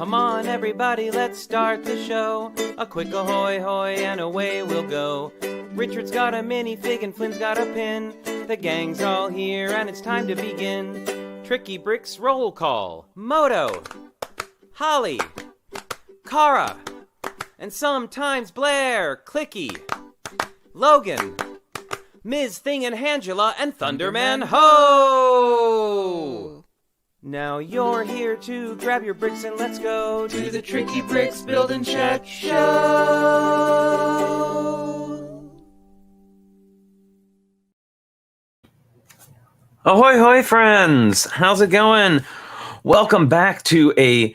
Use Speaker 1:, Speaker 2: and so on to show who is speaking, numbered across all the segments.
Speaker 1: Come on, everybody, let's start the show. A quick ahoy hoy and away we'll go. Richard's got a minifig and Flynn's got a pin. The gang's all here and it's time to begin. Tricky Bricks roll call. Moto, Holly, Kara, and sometimes Blair, Clicky, Logan, Ms. Thing and Angela, and Thunderman Ho! Now you're here to grab your bricks and let's go to the Tricky Bricks Build and Check Show! Ahoy hoy friends! How's it going? Welcome back to a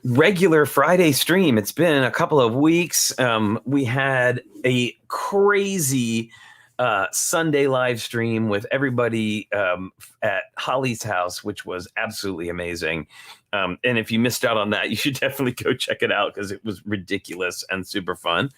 Speaker 1: regular Friday stream. It's been a couple of weeks. We had a crazy Sunday live stream with everybody at Holly's house, which was absolutely amazing. And if you missed out on that, you should definitely go check it out because it was ridiculous and super fun.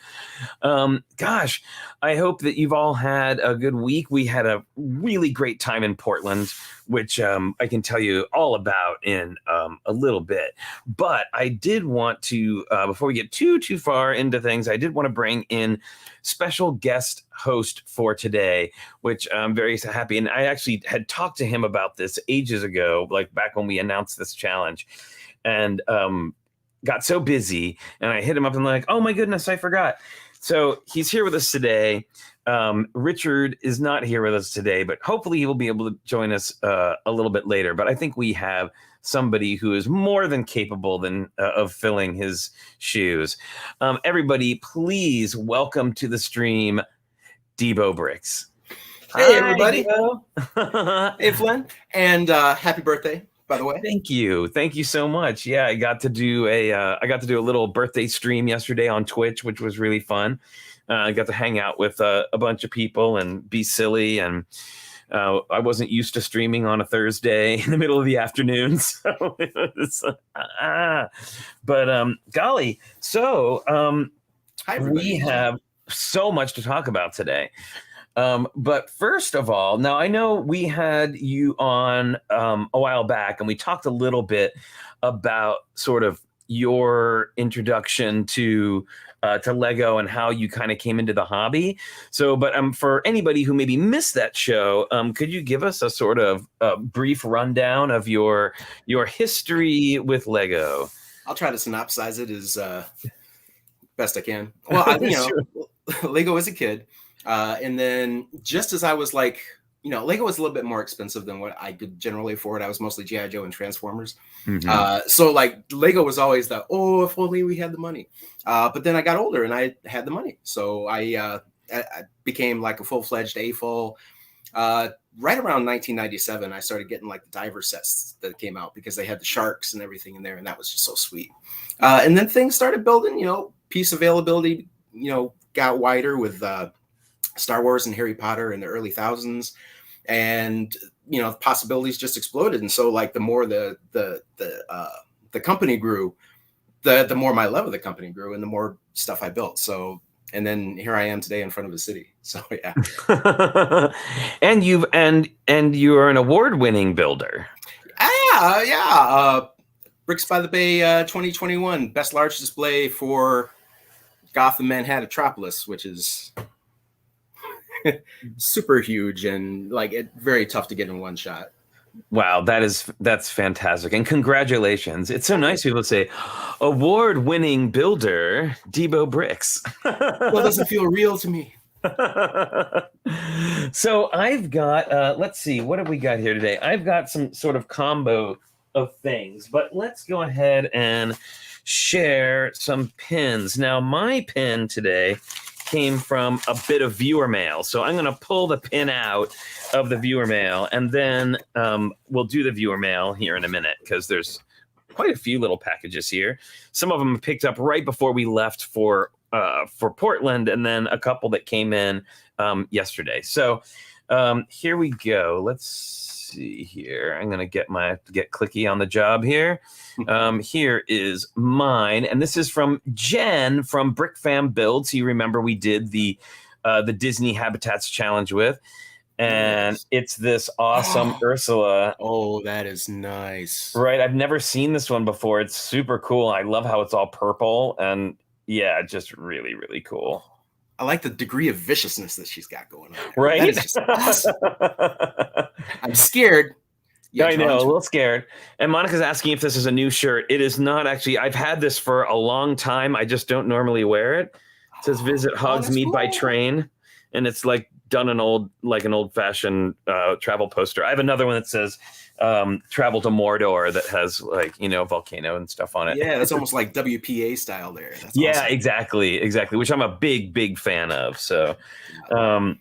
Speaker 1: Gosh, I hope that you've all had a good week. We had a really great time in Portland, which I can tell you all about in a little bit. But I did want to, before we get too far into things, I did want to bring in special guest host for today, which I'm very happy. And I actually had talked to him about this ages ago, like back when we announced this challenge, and got so busy. And I hit him up and like, oh my goodness, I forgot. So he's here with us today. Richard is not here with us today, but hopefully he will be able to join us a little bit later. But I think we have somebody who is more than capable of filling his shoes. Everybody, please welcome to the stream, DeeboBricks.
Speaker 2: Hey, everybody. Hey, Flynn. And happy birthday, by the way.
Speaker 1: Thank you so much. Yeah, I got to do a little birthday stream yesterday on Twitch, which was really fun. I got to hang out with a bunch of people and be silly, and I wasn't used to streaming on a Thursday in the middle of the afternoon, so it was, but golly, so
Speaker 2: Hi,
Speaker 1: we have so much to talk about today. But first of all, now I know we had you on a while back, and we talked a little bit about sort of your introduction to Lego and how you kind of came into the hobby. So, but for anybody who maybe missed that show, could you give us a sort of brief rundown of your history with Lego?
Speaker 2: I'll try to synopsize it as best I can. Well, Lego as a kid. And then just as I was like, Lego was a little bit more expensive than what I could generally afford. I was mostly G.I. Joe and Transformers. Mm-hmm. So like Lego was always the, oh, if only we had the money. But then I got older and I had the money. So I became like a full-fledged AFOL. Right around 1997, I started getting like the diver sets that came out because they had the sharks and everything in there. And that was just so sweet. And then things started building, piece availability, got wider with Star Wars and Harry Potter in the early thousands, and the possibilities just exploded. And so like the more the company grew, the more my love of the company grew, and the more stuff I built. So, and then here I am today in front of a city. So yeah.
Speaker 1: And you are an award-winning builder.
Speaker 2: Yeah. Bricks by the Bay 2021 best large display for Gotham Manhattan-tropolis, which is super huge and very tough to get in one shot.
Speaker 1: Wow, that's fantastic, and congratulations! It's so nice people say award-winning builder DeeboBricks.
Speaker 2: Well, it doesn't feel real to me.
Speaker 1: So I've got let's see, what have we got here today? I've got some sort of combo of things, but let's go ahead and share some pins. Now my pin today came from a bit of viewer mail. So I'm going to pull the pin out of the viewer mail, and then we'll do the viewer mail here in a minute because there's quite a few little packages here. Some of them picked up right before we left for Portland, and then a couple that came in yesterday. So here we go. Let's see here. I'm going to get clicky on the job here. Here is mine, and this is from Jen from Brick Fam Builds. You remember we did the Disney Habitats Challenge with, and it's this awesome Ursula.
Speaker 2: Oh, that is nice.
Speaker 1: Right, I've never seen this one before. It's super cool. I love how it's all purple, and yeah, just really, really cool.
Speaker 2: I like the degree of viciousness that she's got going on.
Speaker 1: Right,
Speaker 2: that is just awesome. I'm scared.
Speaker 1: Yeah, I know, a little scared. And Monica's asking if this is a new shirt. It is not actually. I've had this for a long time. I just don't normally wear it. It says "Visit Hogsmeade by train," and it's like done an old-fashioned travel poster. I have another one that says "Travel to Mordor" that has like volcano and stuff on it.
Speaker 2: Yeah, that's almost like WPA style there. That's
Speaker 1: yeah,
Speaker 2: awesome.
Speaker 1: exactly. Which I'm a big fan of. So,
Speaker 2: all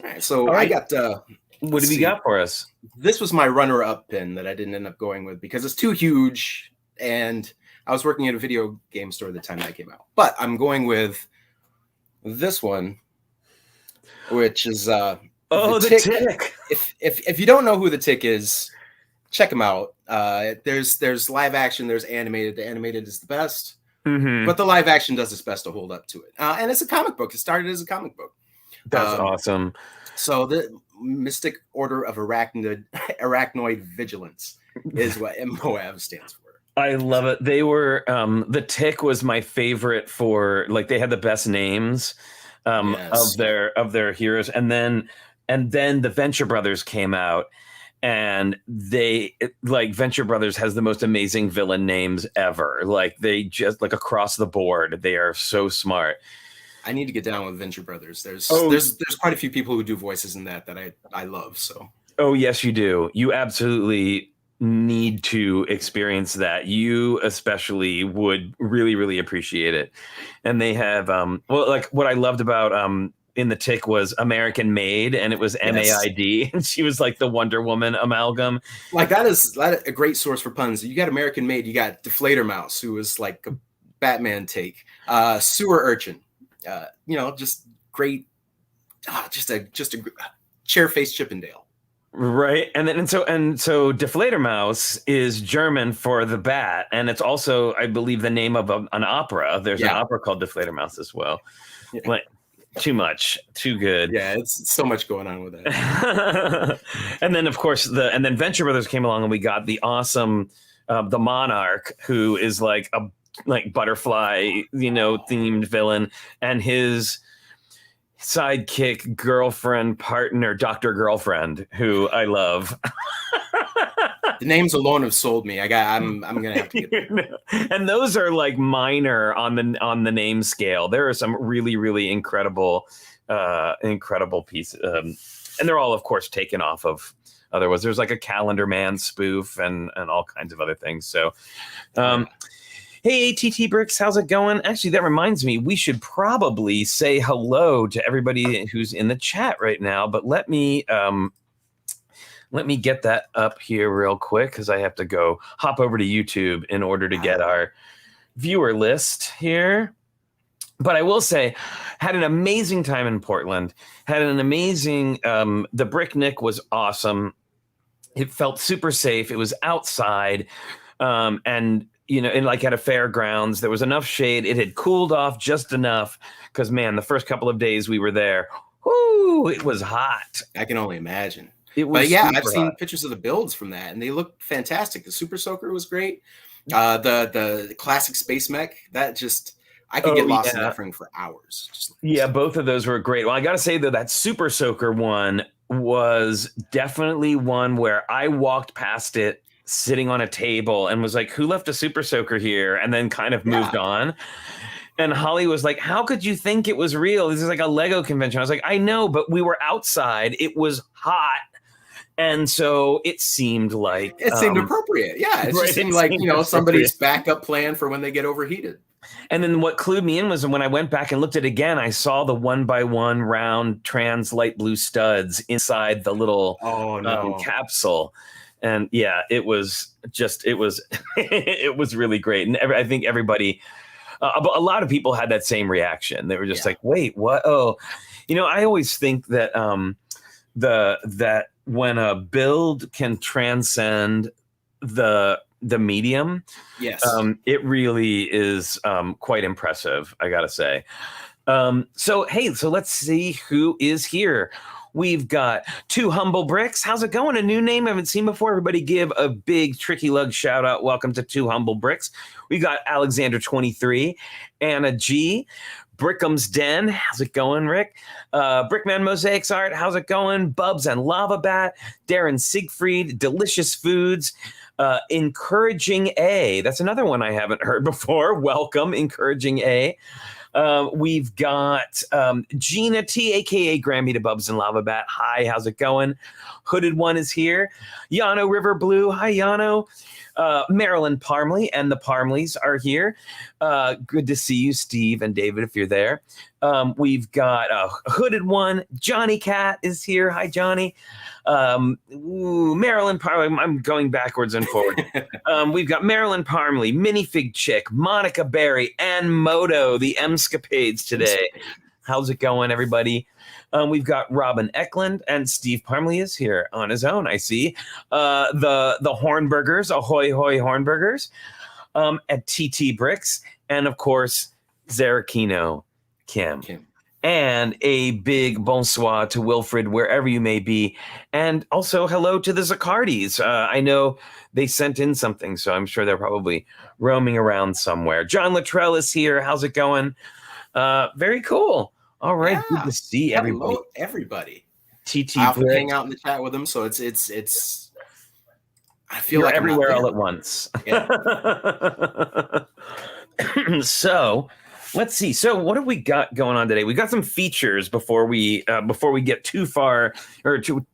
Speaker 2: right, so I got.
Speaker 1: What have you got for us?
Speaker 2: This was my runner-up pin that I didn't end up going with because it's too huge, and I was working at a video game store at the time that came out. But I'm going with this one, which is
Speaker 1: the Tick.
Speaker 2: If you don't know who the Tick is, check him out. There's live action, there's animated. The animated is the best, but the live action does its best to hold up to it. And it's a comic book. It started as a comic book.
Speaker 1: That's awesome.
Speaker 2: So the Mystic Order of Arachnoid Vigilance is what MOAV stands for.
Speaker 1: I love it. They were the Tick was my favorite for like they had the best names of their heroes, and then the Venture Brothers came out, and Venture Brothers has the most amazing villain names ever. Like they just like across the board, they are so smart.
Speaker 2: I need to get down with Venture Brothers. There's quite a few people who do voices in that I love. So. Oh
Speaker 1: yes, you do. You absolutely need to experience that. You especially would really, really appreciate it. And they have like what I loved about in the Tick was American Made, and it was MAID, and she was like the Wonder Woman amalgam.
Speaker 2: Like that is a great source for puns. You got American Made. You got Deflator Mouse, who was like a Batman take. Sewer Urchin. Just great, just a chair-faced Chippendale,
Speaker 1: right? And so Deflator Mouse is German for the bat, and it's also, I believe, the name of an opera. There's an opera called Deflator Mouse as well. Yeah. Like, too much, too good.
Speaker 2: Yeah, it's so much going on with that.
Speaker 1: And then, of course, then Venture Brothers came along, and we got the awesome the Monarch, who is like a butterfly, themed villain, and his sidekick, girlfriend, partner, Dr. Girlfriend, who I love.
Speaker 2: The names alone have sold me. I'm gonna have to get them.
Speaker 1: And those are like minor on the name scale. There are some really, really incredible pieces, and they're all, of course, taken off of other ones. There's like a Calendar Man spoof and all kinds of other things. So. Hey, ATT Bricks, how's it going? Actually, that reminds me, we should probably say hello to everybody who's in the chat right now. But let me get that up here real quick because I have to hop over to YouTube in order to get our viewer list here. But I will say, had an amazing time in Portland. Had an amazing. The Bricknick was awesome. It felt super safe. It was outside, and. In like at a fairgrounds, there was enough shade. It had cooled off just enough because, man, the first couple of days we were there, it was hot.
Speaker 2: I can only imagine.
Speaker 1: But
Speaker 2: yeah, I've seen pictures of the builds from that, and they look fantastic. The Super Soaker was great. The classic Space Mech, I could get lost in that thing for hours.
Speaker 1: Both of those were great. Well, I got to say, though, that Super Soaker one was definitely one where I walked past it sitting on a table and was like, who left a Super Soaker here? And then kind of moved on. And Holly was like, how could you think it was real? This is like a Lego convention. I was like, I know, but we were outside. It was hot. And so it seemed like...
Speaker 2: It seemed appropriate. Yeah, it just seemed like, somebody's backup plan for when they get overheated.
Speaker 1: And then what clued me in was when I went back and looked at it again, I saw the 1x1 round trans light blue studs inside the little capsule. And yeah, it was it was really great. And I think everybody, a lot of people had that same reaction. They were just like, wait, what? Oh, I always think that that when a build can transcend the medium, it really is quite impressive, I gotta say. So let's see who is here. We've got Two Humble Bricks. How's it going? A new name I haven't seen before. Everybody give a big Tricky Lug shout out. Welcome to Two Humble Bricks. We got Alexander 23, Anna G, Brickham's Den. How's it going, Rick? Brickman Mosaics Art. How's it going? Bubs and Lava Bat. Darren Siegfried. Delicious Foods. Encouraging A. That's another one I haven't heard before. Welcome, Encouraging A. We've got Gina T, aka Grammy to Bubs and Lava Bat. Hi, how's it going? Hooded One is here. Yano River Blue. Hi, Yano. Marilyn Parmley and the Parmleys are here. Good to see you, Steve and David, if you're there. We've got Hooded One. Johnny Cat is here. Hi, Johnny. Marilyn Parmley. I'm going backwards and forward. We've got Marilyn Parmley, Minifig Chick, Monica Berry, and Moto, the M-scapades today. How's it going, everybody? We've got Robin Eklund, and Steve Parmley is here on his own, I see. The Hornburgers, Ahoy Hoy Hornburgers, at TT Bricks, and of course, Zarakino Kim. And a big bonsoir to Wilfred, wherever you may be. And also hello to the Zacardis. I know they sent in something, so I'm sure they're probably roaming around somewhere. John Luttrell is here. How's it going? Very cool. All right, yeah. Good to see everybody.
Speaker 2: Hello, everybody.
Speaker 1: TT
Speaker 2: I often hang out in the chat with them, so it's. I feel like
Speaker 1: everywhere all at once. Yeah. So, let's see. So, what have we got going on today? We got some features before we get too far,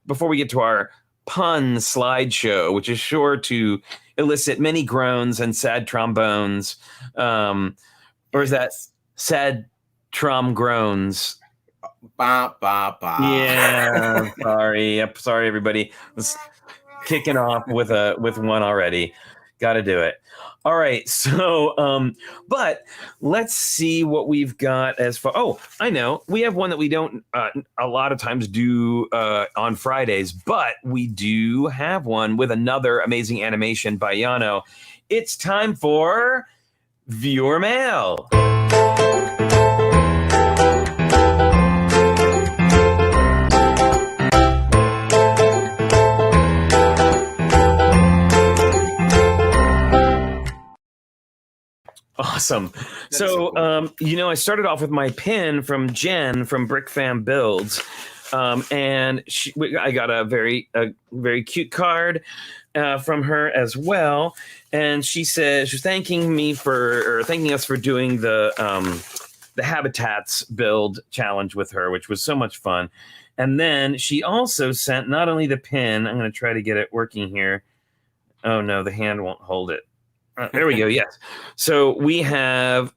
Speaker 1: before we get to our pun slideshow, which is sure to elicit many groans and sad trombones. Or is that sad? Trom groans.
Speaker 2: Ba, ba, ba.
Speaker 1: Yeah, sorry, everybody. Let's kicking off with one already. Got to do it. All right, so but let's see what we've got as far. Oh, I know we have one that we don't a lot of times do on Fridays, but we do have one with another amazing animation by Yano. It's time for viewer mail. Awesome. So, I started off with my pin from Jen from Brick Fam Builds. And I got a very cute card from her as well. And she says she's thanking us for doing the Habitats build challenge with her, which was so much fun. And then she also sent not only the pin, I'm going to try to get it working here. Oh no, the hand won't hold it. There we go. Yes. So we have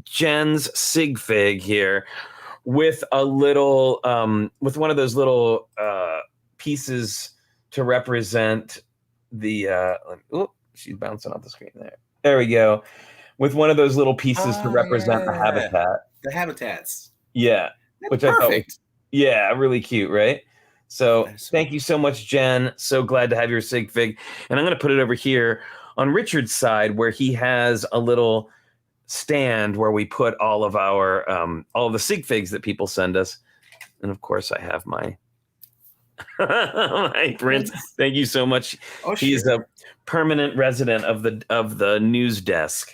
Speaker 1: Jen's sig fig here with a little, with one of those little pieces to represent the. She's bouncing off the screen there. There we go. With one of those little pieces to represent the habitat.
Speaker 2: The habitats.
Speaker 1: Yeah.
Speaker 2: That's
Speaker 1: which
Speaker 2: perfect.
Speaker 1: I thought was, really cute, right? So thank you so much, Jen. So glad to have your sig fig. And I'm going to put it over here on Richard's side, where he has a little stand where we put all of our all of the sig figs that people send us, and of course I have my my print. Thank you so much. Oh, sure. He's a permanent resident of the news desk.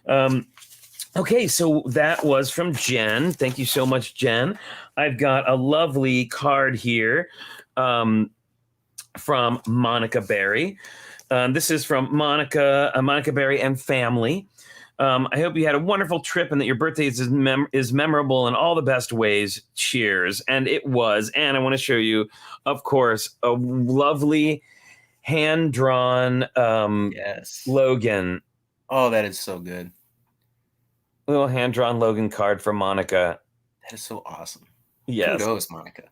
Speaker 1: Okay, so that was from Jen. Thank you so much, Jen. I've got a lovely card here from Monica Berry. This is from Monica Berry and family. I hope you had a wonderful trip and that your birthday is memorable in all the best ways. Cheers. And it was. And I want to show you, of course, a lovely hand-drawn Logan.
Speaker 2: Oh, that is so good.
Speaker 1: Little hand-drawn Logan card from Monica.
Speaker 2: That is so awesome.
Speaker 1: Yes.
Speaker 2: Kudos, Monica.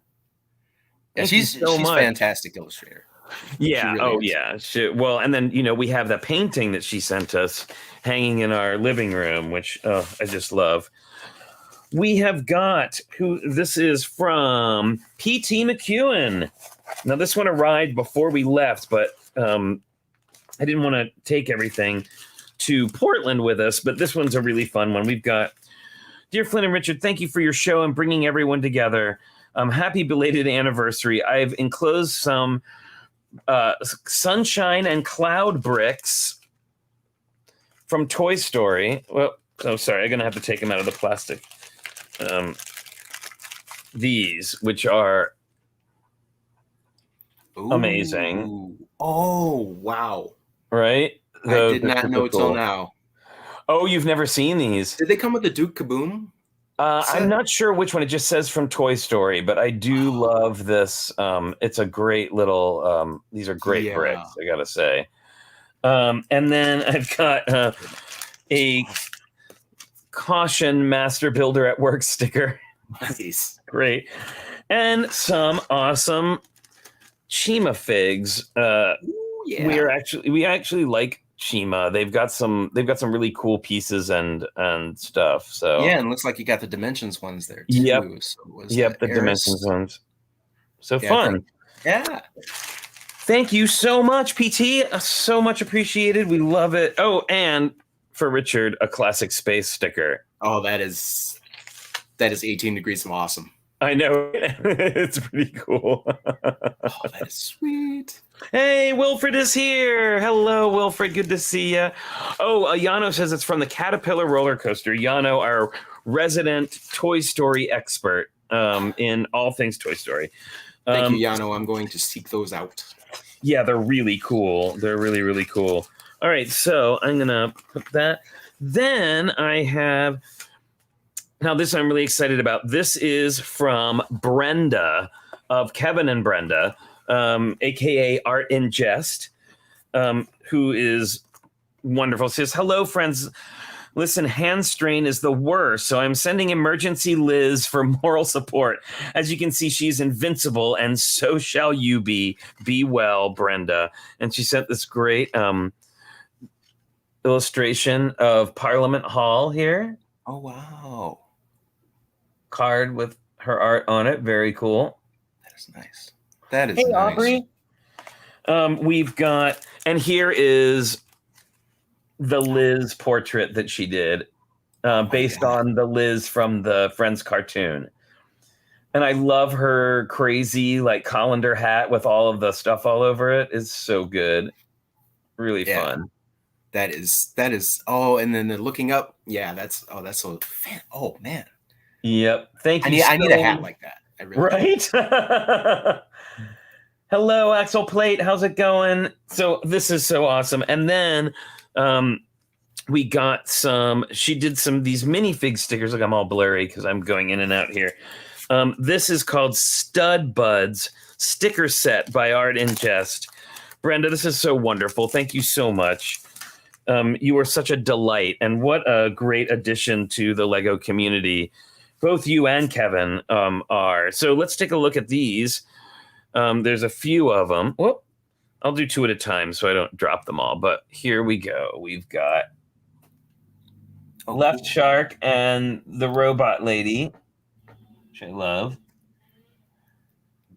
Speaker 2: Yeah, she's a fantastic illustrator.
Speaker 1: Yeah. Really is. Well, and then, we have the painting that she sent us hanging in our living room, which I just love. We have got this is from P.T. McEwen. Now, this one arrived before we left, but I didn't want to take everything to Portland with us, but this one's a really fun one. We've got, Dear Flynn and Richard, thank you for your show and bringing everyone together. Happy belated anniversary. I've enclosed some sunshine and cloud bricks from Toy Story. Well, sorry, I'm going to have to take them out of the plastic. These, which are amazing.
Speaker 2: Oh, wow.
Speaker 1: Right?
Speaker 2: I did not know till now.
Speaker 1: Oh, you've never seen these?
Speaker 2: Did they come with the Duke Kaboom?
Speaker 1: I'm not sure which one. It just says from Toy Story, but I do love this. It's a great little, these are great bricks, I gotta say. And then I've got a caution master builder at work sticker.
Speaker 2: Nice.
Speaker 1: Great. And some awesome Chima figs. We actually like Chima. They've got some really cool pieces and stuff. So
Speaker 2: yeah, and it looks like you got the Dimensions ones there too.
Speaker 1: Yep.
Speaker 2: So
Speaker 1: the Dimensions ones. So fun.
Speaker 2: Yeah.
Speaker 1: Thank you so much, PT. So much appreciated. We love it. Oh, and for Richard, a classic space sticker.
Speaker 2: Oh, that is 18 degrees of awesome.
Speaker 1: I know. It's pretty cool.
Speaker 2: Oh, that is sweet.
Speaker 1: Hey, Wilfred is here. Hello, Wilfred. Good to see you. Oh, Yano says it's from the Caterpillar roller coaster. Yano, our resident Toy Story expert in all things Toy Story.
Speaker 2: Thank you, Yano. I'm going to seek those out.
Speaker 1: Yeah, they're really cool. They're really, really cool. All right, so I'm going to put that. Then I have... Now, this I'm really excited about. This is from Brenda of Kevin and Brenda, a.k.a. Art in Jest, who is wonderful. Says, hello, friends. Listen, hand strain is the worst, so I'm sending emergency Liz for moral support. As you can see, she's invincible, and so shall you be. Be well, Brenda. And she sent this great illustration of Parliament Hall here.
Speaker 2: Oh, wow.
Speaker 1: Card with her art on it. Very cool.
Speaker 2: That is nice. That is
Speaker 1: nice.
Speaker 2: Aubrey.
Speaker 1: We've got, and here is the Liz portrait that she did based on the Liz from the Friends cartoon. And I love her crazy like colander hat with all of the stuff all over it. It's so good. Really fun.
Speaker 2: That is. Oh, and then the looking up. Yeah, that's so fan. Oh man.
Speaker 1: Yep. Thank you.
Speaker 2: I need a hat like that. I really
Speaker 1: right. Hello, Axel Plate. How's it going? So this is so awesome. And then we got she did these minifig stickers. Look, I'm all blurry because I'm going in and out here. This is called Stud Buds Sticker Set by Art in Jest. Brenda, this is so wonderful. Thank you so much. You are such a delight. And what a great addition to the Lego community. Both you and Kevin are. So let's take a look at these. There's a few of them. Whoop. I'll do two at a time so I don't drop them all. But here we go. We've got Left Shark and the Robot Lady, which I love.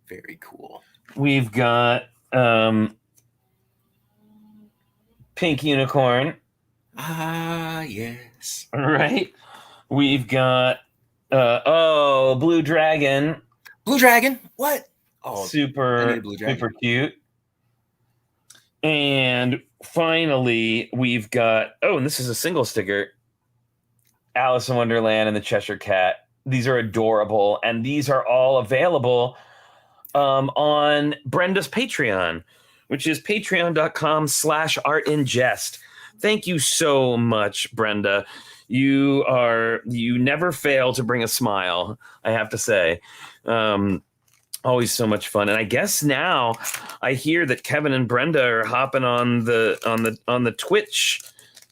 Speaker 2: Very cool.
Speaker 1: We've got Pink Unicorn.
Speaker 2: Ah, yes.
Speaker 1: Right. We've got Blue Dragon.
Speaker 2: Blue Dragon? What? Oh,
Speaker 1: super cute. And finally, we've got, and this is a single sticker, Alice in Wonderland and the Cheshire Cat. These are adorable, and these are all available on Brenda's Patreon, which is patreon.com/artingest. Thank you so much, Brenda. You never fail to bring a smile, I have to say. Always so much fun. And I guess now I hear that Kevin and Brenda are hopping on the Twitch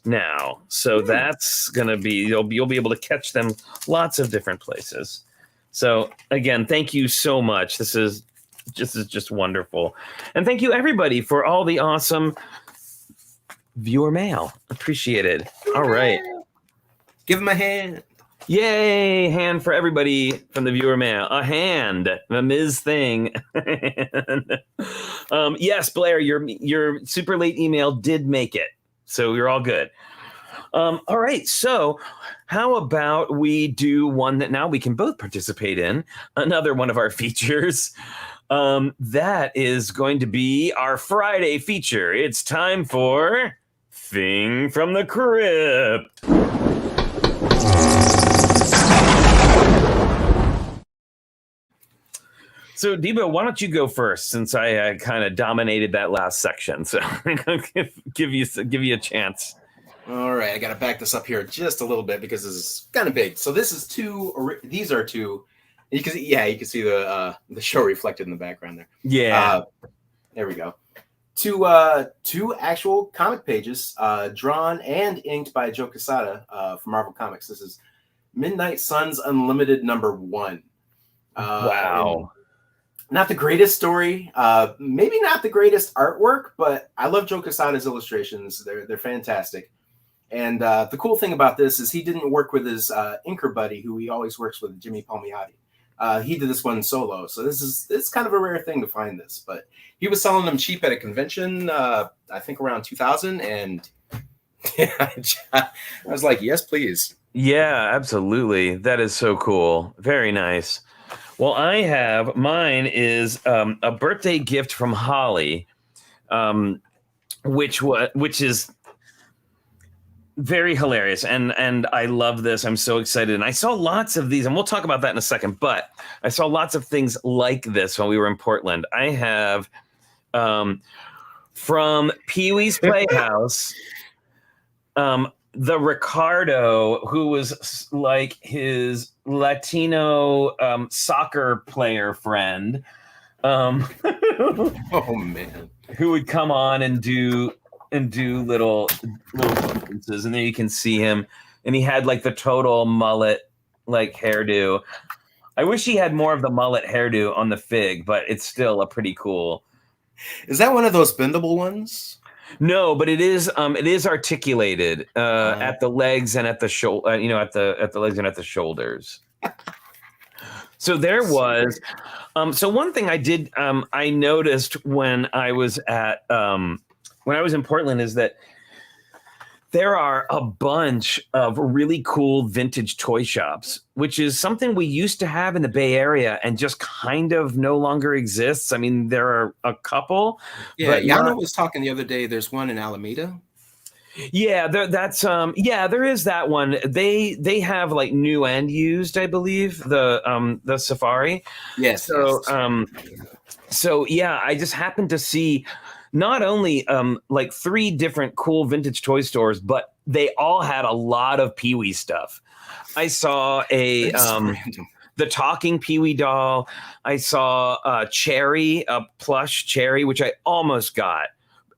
Speaker 1: now. So that's going to be, you'll be able to catch them lots of different places. So again, thank you so much. This is just wonderful. And thank you everybody for all the awesome viewer mail. Appreciated. All right.
Speaker 2: Give him a hand.
Speaker 1: Yay! Hand for everybody from the viewer mail. A hand, a Ms. thing. Yes, Blair, your super late email did make it, so you're all good. All right, so how about we do one that now we can both participate in? Another one of our features. That is going to be our Friday feature. It's time for Thing from the Crypt. So, Deebo, why don't you go first, since I kind of dominated that last section? So, I'm going to give you a chance.
Speaker 2: All right, I got to back this up here just a little bit because this is kind of big. So this is two. These are two. You can see, you can see the show reflected in the background there.
Speaker 1: Yeah.
Speaker 2: There we go. Two actual comic pages, drawn and inked by Joe Quesada from Marvel Comics. This is Midnight Suns Unlimited #1.
Speaker 1: Wow.
Speaker 2: Not the greatest story, maybe not the greatest artwork, but I love Joe Quesada's illustrations. They're fantastic. And the cool thing about this is he didn't work with his inker buddy, who he always works with, Jimmy Palmiotti. He did this one solo, so it's kind of a rare thing to find this. But he was selling them cheap at a convention, I think around 2000, and I was like, yes, please.
Speaker 1: Yeah, absolutely. That is so cool. Very nice. Well, mine is a birthday gift from Holly, which is very hilarious, and I love this. I'm so excited, and I saw lots of these, and we'll talk about that in a second. But I saw lots of things like this when we were in Portland. I have from Pee-wee's Playhouse, the Ricardo, who was like his Latino soccer player friend,
Speaker 2: oh man,
Speaker 1: who would come on and do little references, and there you can see him, and he had like the total mullet like hairdo. I wish he had more of the mullet hairdo on the fig, but it's still a pretty cool.
Speaker 2: Is that one of those bendable ones?
Speaker 1: No, but it is articulated at the legs and at the shoulder, at the legs and at the shoulders. So there was so one thing I did I noticed when I was in Portland is that there are a bunch of really cool vintage toy shops, which is something we used to have in the Bay Area and just kind of no longer exists. I mean, there are a couple.
Speaker 2: Yeah, Yana was talking the other day. There's one in Alameda.
Speaker 1: Yeah, there is that one. They have like new and used, I believe, the Safari.
Speaker 2: Yes.
Speaker 1: So yeah, I just happened to see not only like 3 different cool vintage toy stores, but they all had a lot of Pee-wee stuff. I saw the talking Pee-wee doll. I saw Cherry, a plush Cherry, which I almost got.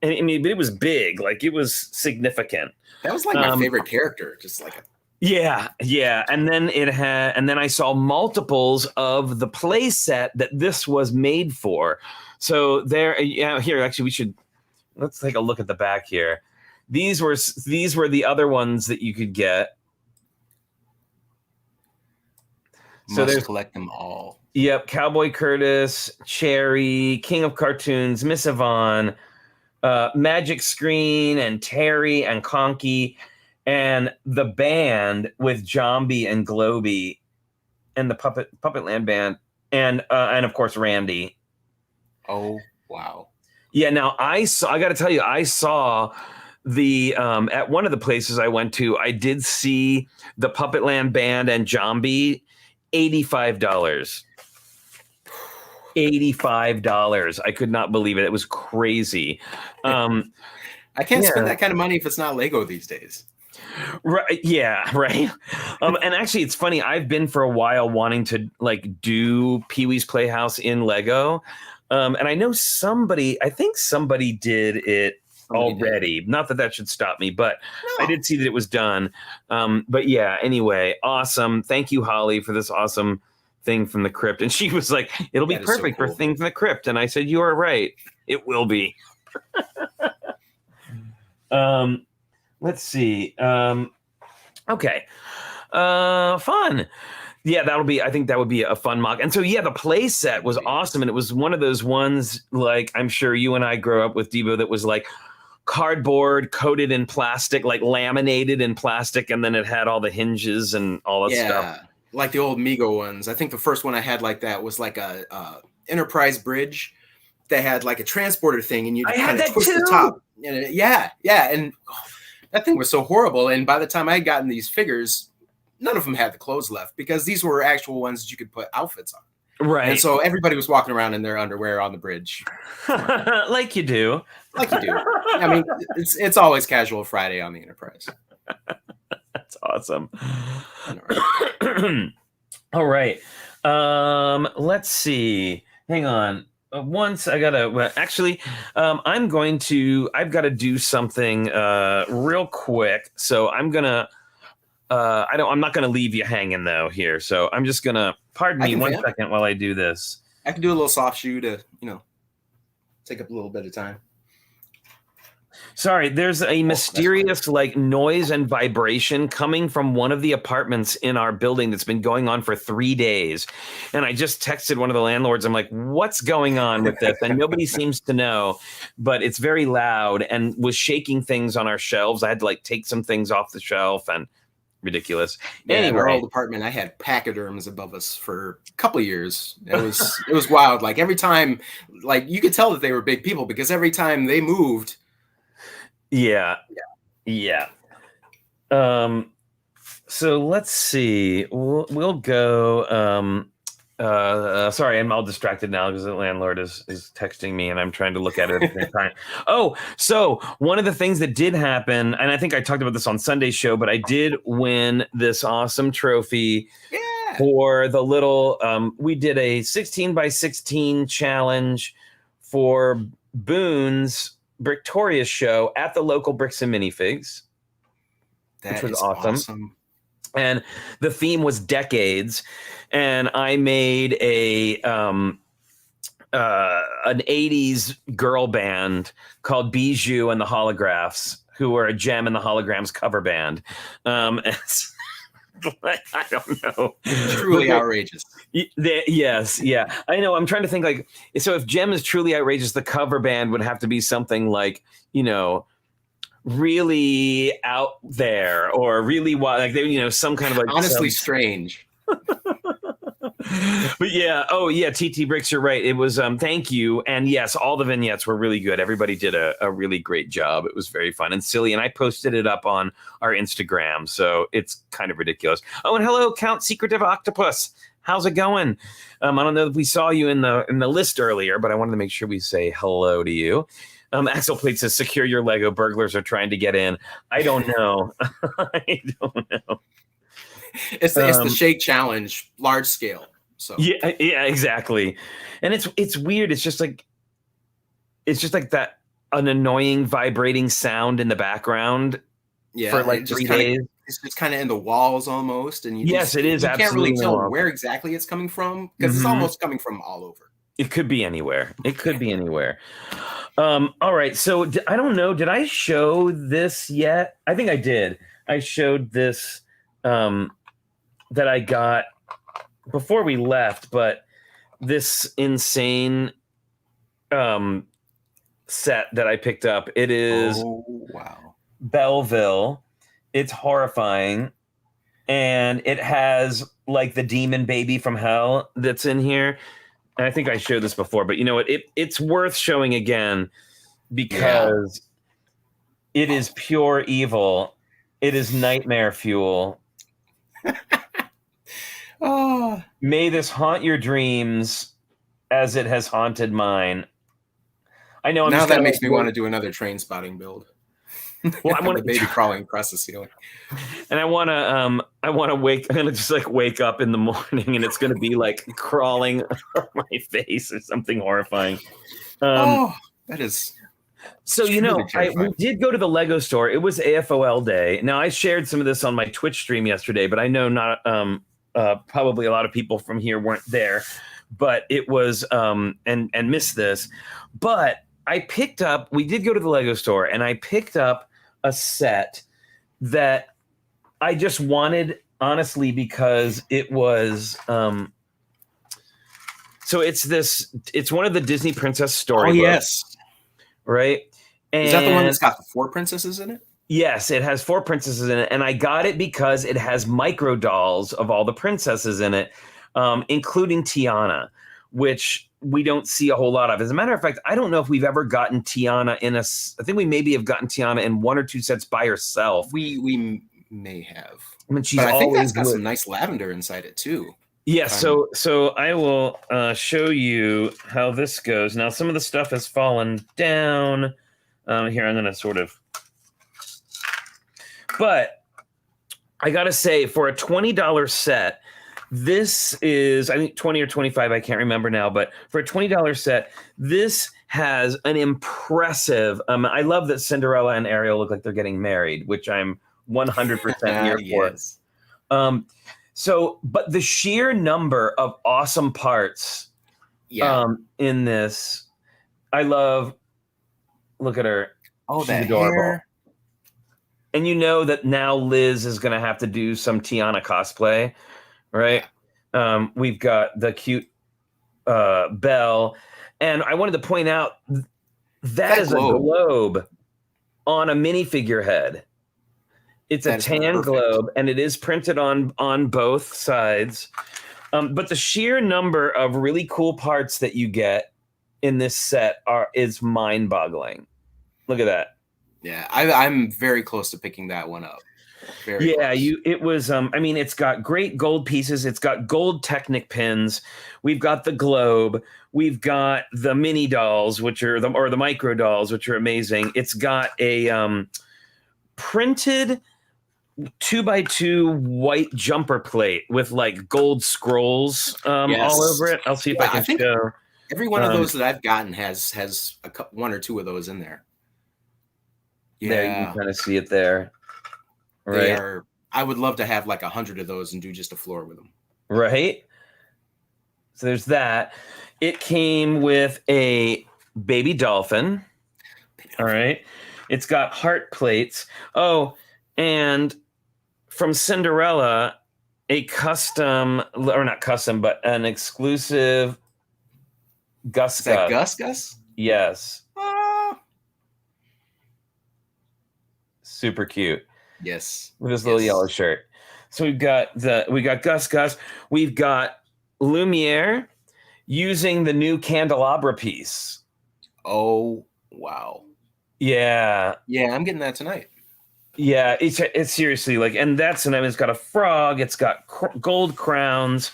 Speaker 1: And I mean, it was big, like it was significant.
Speaker 2: That was like my favorite character, just like
Speaker 1: Yeah. And then I saw multiples of the play set that this was made for. So here, actually, let's take a look at the back here. These were the other ones that you could get.
Speaker 2: So there's collect them all.
Speaker 1: Yep. Cowboy Curtis, Cherry, King of Cartoons, Miss Yvonne, Magic Screen, and Terry and Conky, and the band with Jambi and Globy, and the Puppetland band, and of course Randy.
Speaker 2: Oh wow!
Speaker 1: Yeah. Now I got to tell you, I saw the at one of the places I went to. I did see the Puppetland band and Jambi, $85. $85. I could not believe it. It was crazy.
Speaker 2: I can't spend that kind of money if it's not Lego these days.
Speaker 1: Right. Yeah. Right. And actually, it's funny. I've been for a while wanting to like do Pee-wee's Playhouse in Lego. And I know I think somebody did it already. Not that should stop me, but no. I did see that it was done. But yeah, anyway, awesome. Thank you, Holly, for this awesome thing from the crypt. And she was like, it'll be perfect for Thing from the Crypt. And I said, you are right. It will be. Let's see. Okay. Fun. Yeah, I think that would be a fun mock. And so, yeah, the play set was awesome. And it was one of those ones, like, I'm sure you and I grew up with, Deebo, that was like cardboard coated in plastic, like laminated in plastic, and then it had all the hinges and all that stuff.
Speaker 2: Like the old Mego ones. I think the first one I had like that was like a Enterprise bridge that had like a transporter thing, and you kind of twist the top. And and that thing was so horrible. And by the time I had gotten these figures, none of them had the clothes left, because these were actual ones that you could put outfits on.
Speaker 1: Right.
Speaker 2: And so everybody was walking around in their underwear on the bridge.
Speaker 1: Like you do.
Speaker 2: I mean, it's always casual Friday on the Enterprise.
Speaker 1: That's awesome. All right. Let's see. Hang on. Once I gotta I've got to do something real quick. So I'm gonna I'm not gonna leave you hanging though here. So I'm just gonna pardon me 1 second while I do this.
Speaker 2: I can do a little soft shoe to, take up a little bit of time.
Speaker 1: Sorry, there's a mysterious like noise and vibration coming from one of the apartments in our building that's been going on for 3 days. And I just texted one of the landlords. I'm like, what's going on with this? And nobody seems to know, but it's very loud and was shaking things on our shelves. I had to like take some things off the shelf and ridiculous.
Speaker 2: Anyway, in our old apartment, I had pachyderms above us for a couple of years. It was wild. Like every time, like you could tell that they were big people, because every time they moved.
Speaker 1: Yeah. So let's see. We'll go. Sorry, I'm all distracted now because the landlord is texting me, and I'm trying to look at it at the same time. Oh, so one of the things that did happen, and I think I talked about this on Sunday's show, but I did win this awesome trophy for the little. We did a 16 by 16 challenge for Boone's Bricktorious show at the local Bricks and Minifigs, which was awesome. And the theme was decades, and I made an 80s girl band called Bijou and the Holographs, who were a Gem and the Holograms cover band. I don't know.
Speaker 2: Truly outrageous.
Speaker 1: Yes, yeah. I know. I'm trying to think like, so if Gem is truly outrageous, the cover band would have to be something like, really out there or really wild, like they, some kind of like
Speaker 2: honestly strange.
Speaker 1: But yeah, TT Bricks, you're right. It was thank you. And yes, all the vignettes were really good. Everybody did a really great job. It was very fun and silly. And I posted it up on our Instagram, so it's kind of ridiculous. Oh, and hello, Count Secretive Octopus. How's it going? I don't know if we saw you in the list earlier, but I wanted to make sure we say hello to you. Axel Plate says, secure your Lego. Burglars are trying to get in. I don't know. I don't know.
Speaker 2: It's the shake challenge, large scale. So
Speaker 1: yeah, exactly. And it's weird. It's just like that an annoying vibrating sound in the background.
Speaker 2: Yeah,
Speaker 1: for like 3 days.
Speaker 2: It's just kind of in the walls almost, and
Speaker 1: it is. You
Speaker 2: can't really tell where exactly it's coming from, because it's almost coming from all over.
Speaker 1: It could be anywhere. All right. So I don't know. Did I show this yet? I think I did. I showed this that I got before we left, but this insane set that I picked up. It is Belleville. It's horrifying. And it has like the demon baby from hell that's in here. And I think I showed this before, but you know what? It's worth showing again because it is pure evil. It is nightmare fuel.
Speaker 2: Oh,
Speaker 1: may this haunt your dreams as it has haunted mine. I know.
Speaker 2: Now that makes me want to do another train spotting build.
Speaker 1: Well, I want
Speaker 2: the baby crawling across the ceiling,
Speaker 1: and I want to wake. I'm gonna just like wake up in the morning, and it's gonna be like crawling on my face or something horrifying.
Speaker 2: That is.
Speaker 1: So we did go to the Lego store. It was AFOL day. Now I shared some of this on my Twitch stream yesterday, but I know not probably a lot of people from here weren't there. But it was and missed this. But we did go to the Lego store, and I picked up a set that I just wanted, honestly, because it was so it's one of the Disney Princess stories.
Speaker 2: Oh, yes.
Speaker 1: Right.
Speaker 2: Is that the one
Speaker 1: And
Speaker 2: that's got the 4 princesses in it?
Speaker 1: yes, it has 4 princesses in it, and I got it because it has micro dolls of all the princesses in it, including Tiana, which we don't see a whole lot of. As a matter of fact, I don't know if we've ever gotten Tiana in I think we maybe have gotten Tiana in 1 or 2 sets by herself.
Speaker 2: We may have.
Speaker 1: I mean, she's
Speaker 2: but I think that's
Speaker 1: always
Speaker 2: got some nice lavender inside it too.
Speaker 1: Yeah, so I will show you how this goes. Now, some of the stuff has fallen down. Here, I'm going to sort of... But I got to say, for a $20 set, this is, I think, 20 or 25, I can't remember now, but for a $20 set, this has an impressive... I love that Cinderella and Ariel look like they're getting married, which I'm 100% here
Speaker 2: yes.
Speaker 1: for. But the sheer number of awesome parts in this, I love. Look at her.
Speaker 2: Oh,
Speaker 1: she's
Speaker 2: that
Speaker 1: adorable.
Speaker 2: hair.
Speaker 1: And you know that now Liz is going to have to do some Tiana cosplay, right? We've got the cute Belle. And I wanted to point out that is globe. A globe on a minifigure head. It's a tan globe, and it is printed on both sides. But the sheer number of really cool parts that you get in this set is mind-boggling. Look at that.
Speaker 2: Yeah, I'm very close to picking that one up. Very close.
Speaker 1: It was. I mean, it's got great gold pieces. It's got gold Technic pins. We've got the globe. We've got the mini dolls, which are the micro dolls, which are amazing. It's got a printed 2x2 white jumper plate with like gold scrolls all over it. I'll see if I can show.
Speaker 2: Every one of those that I've gotten has 1 or 2 of those in there. Yeah,
Speaker 1: there you can kind of see it there. Right.
Speaker 2: I would love to have like 100 of those and do just a floor with them.
Speaker 1: Right. So there's that. It came with a baby dolphin. All right. It's got heart plates. Oh, and from Cinderella, a custom, or not custom, but an exclusive Gus.
Speaker 2: Is that Gus?
Speaker 1: Yes. Super cute.
Speaker 2: Yes.
Speaker 1: With his little yellow shirt. So we got Gus. We've got Lumiere using the new candelabra piece.
Speaker 2: Oh, wow.
Speaker 1: Yeah.
Speaker 2: Yeah, I'm getting that tonight.
Speaker 1: Yeah, it's seriously like, and it's got a frog. It's got gold crowns.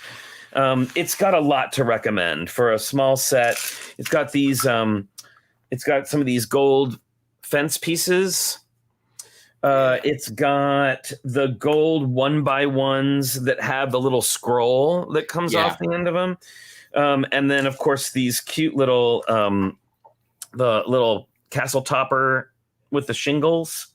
Speaker 1: It's got a lot to recommend for a small set. It's got these. It's got some of these gold fence pieces. It's got the gold 1x1s that have the little scroll that comes off the end of them. And then, of course, these cute little, the little castle topper with the shingles.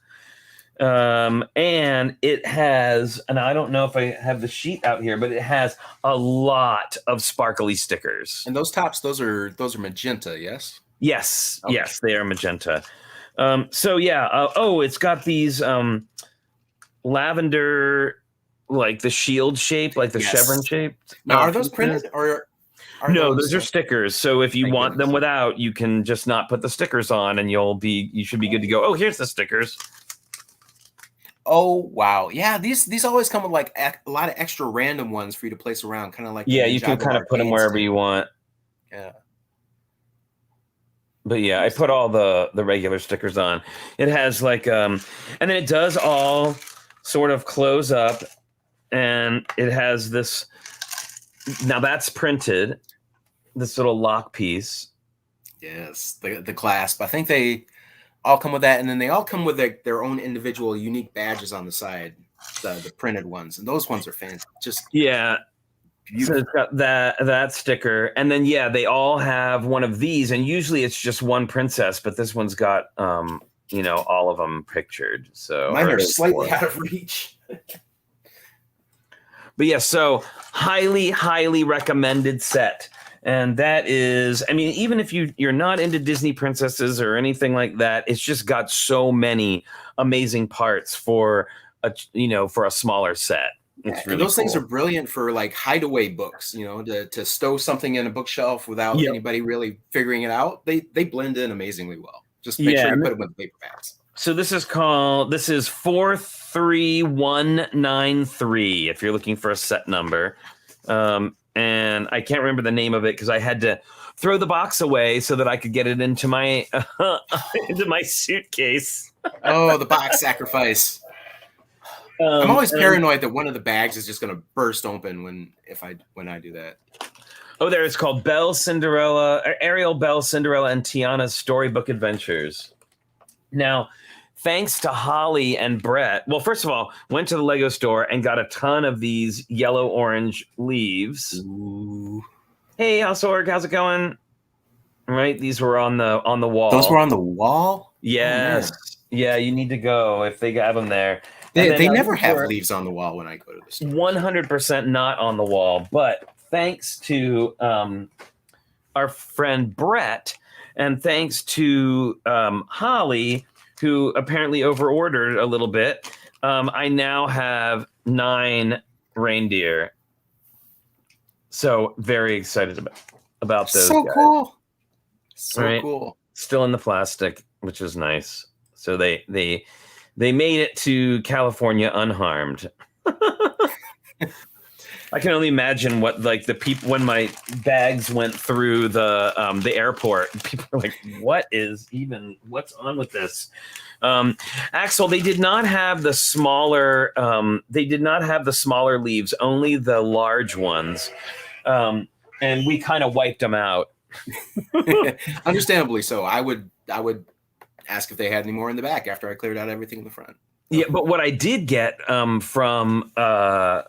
Speaker 1: And it has, and I don't know if I have the sheet out here, but it has a lot of sparkly stickers.
Speaker 2: And those tops, those are magenta, yes?
Speaker 1: Yes. Okay. Yes, they are magenta. It's got these lavender, like the shield shape, like the chevron shape.
Speaker 2: Now, are those printed or
Speaker 1: no, those are stickers. So if you want them without, you can just not put the stickers on and you should be good to go. Oh, here's the stickers.
Speaker 2: Oh, wow. Yeah, these always come with like a lot of extra random ones for you to place around, kind of like
Speaker 1: you can kind of put them wherever you want.
Speaker 2: Yeah.
Speaker 1: But yeah, I put all the regular stickers on. It has like and then it does all sort of close up, and it has this. Now that's printed, this little lock piece.
Speaker 2: Yes, the clasp. I think they all come with that, and then they all come with their own individual unique badges on the side, the printed ones, and those ones are fantastic. Just beautiful. So
Speaker 1: it's got that sticker, and then they all have one of these, and usually it's just one princess, but this one's got all of them pictured. So
Speaker 2: mine are slightly out of reach.
Speaker 1: But yeah, so highly recommended set. And that is, I mean, even if you're not into Disney princesses or anything like that, it's just got so many amazing parts for a smaller set. It's really
Speaker 2: those things are brilliant for like hideaway books, to stow something in a bookshelf without anybody really figuring it out. They blend in amazingly well. Just make sure you put them with paper bags.
Speaker 1: So this is 43193 if you're looking for a set number. And I can't remember the name of it because I had to throw the box away so that I could get it into my suitcase.
Speaker 2: Oh, the box sacrifice. I'm always paranoid that one of the bags is just going to burst open when I do that.
Speaker 1: Oh, there it's called Ariel, Belle, Cinderella, and Tiana's Storybook Adventures. Now, thanks to Holly and Brett. Well, first of all, went to the Lego store and got a ton of these yellow-orange leaves.
Speaker 2: Ooh.
Speaker 1: Hey, Houseorg, how's it going? Right, these were on the wall.
Speaker 2: Those were on the wall?
Speaker 1: Yes. Yeah, you need to go if they have them there.
Speaker 2: They never have leaves on the wall when I go to the store. 100%
Speaker 1: not on the wall, but thanks to our friend Brett and thanks to Holly, who apparently overordered a little bit, I now have 9 reindeer. So very excited about those.
Speaker 2: So
Speaker 1: guys.
Speaker 2: cool. So cool.
Speaker 1: Still in the plastic, which is nice. So they made it to California unharmed. I can only imagine what like the people when my bags went through the airport. People are like, what's on with this? Axel, they did not have the smaller. They did not have the smaller leaves, only the large ones, and we kind of wiped them out.
Speaker 2: Understandably so. I would ask if they had any more in the back after I cleared out everything in the front.
Speaker 1: Yeah, but what I did get from the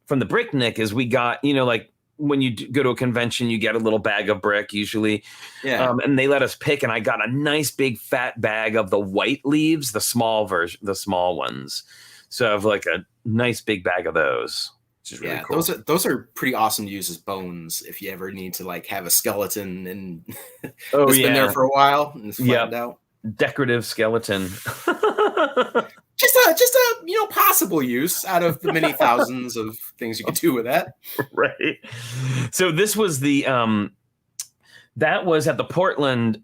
Speaker 1: Bricknick is we got, like when you go to a convention, you get a little bag of brick usually.
Speaker 2: Yeah.
Speaker 1: And they let us pick, and I got a nice big fat bag of the white leaves, the small ones. So I have like a nice big bag of those. Which is really cool.
Speaker 2: Those are pretty awesome to use as bones if you ever need to like have a skeleton and
Speaker 1: it's
Speaker 2: been there for a while and it's flattened out.
Speaker 1: Decorative skeleton.
Speaker 2: just a possible use out of the many thousands of things you could do with that.
Speaker 1: Right. So this was that was at the Portland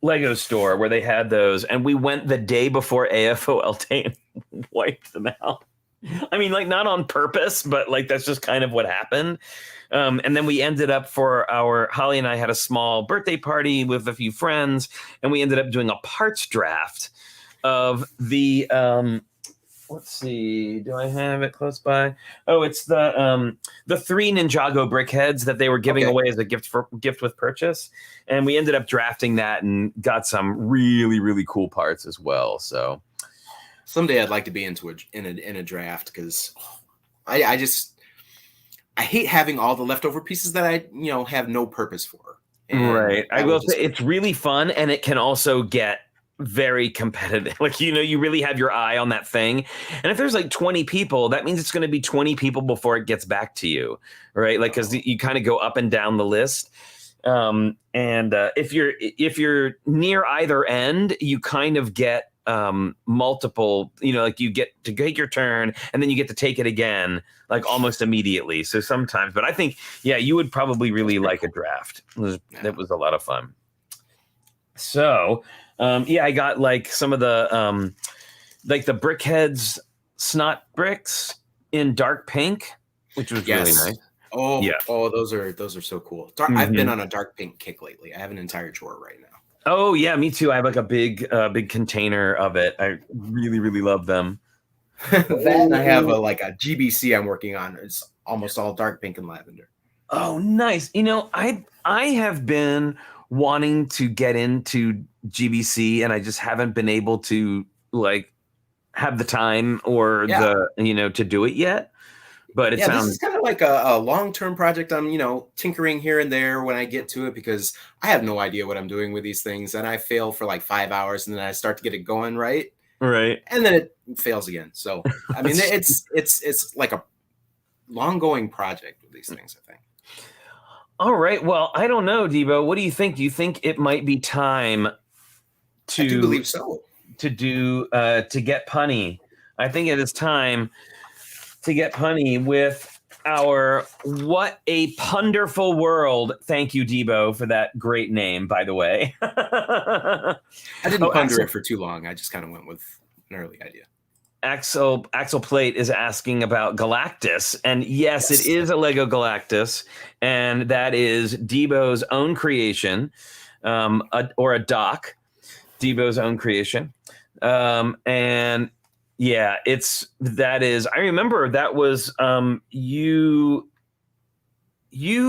Speaker 1: Lego store where they had those, and we went the day before AFOL Day and wiped them out. I mean, like not on purpose, but like that's just kind of what happened. And then we ended up Holly and I had a small birthday party with a few friends, and we ended up doing a parts draft of the, let's see, do I have it close by? Oh, it's the 3 Ninjago brickheads that they were giving away as a gift with purchase. And we ended up drafting that and got some really, really cool parts as well. So
Speaker 2: someday I'd like to be in a draft because I hate having all the leftover pieces that I have no purpose for. And
Speaker 1: right. I will say it's really fun, and it can also get very competitive. Like you really have your eye on that thing, and if there's like 20 people, that means it's going to be 20 people before it gets back to you, right? Like because you kind of go up and down the list. And if you're near either end, you kind of get multiple, like you get to take your turn and then you get to take it again, like almost immediately. So sometimes, but I think, you would probably really like a draft. It was a lot of fun. So, I got like some of the, like the Brickheads snot bricks in dark pink, which was really nice.
Speaker 2: Oh, yeah. Oh, those are so cool. I've been on a dark pink kick lately. I have an entire drawer right now.
Speaker 1: Oh yeah, me too. I have like a big container of it. I really, really love them.
Speaker 2: That I have a GBC I'm working on. It's almost all dark pink and lavender.
Speaker 1: Oh, nice. I have been wanting to get into GBC, and I just haven't been able to have the time or to do it yet. But this is kind of like a long-term project. I'm, tinkering here and there when I get to it because I have no idea what I'm doing with these things, and I fail for like 5 hours, and then I start to get it going right, and then it fails again. So I mean, it's like a long-going project with these things, I think. All right. Well, I don't know, Deebo. What do you think? Do you think it might be time to?
Speaker 2: I do believe so.
Speaker 1: To get punny. I think it is time to get punny with our What a Punderful World. Thank you, Deebo, for that great name, by the way.
Speaker 2: I didn't ponder it for too long. I just kind of went with an early idea.
Speaker 1: Axel Plate is asking about Galactus, and yes, it is a Lego Galactus, and that is Deebo's own creation, or a doc, Deebo's own creation, and yeah, I remember that was you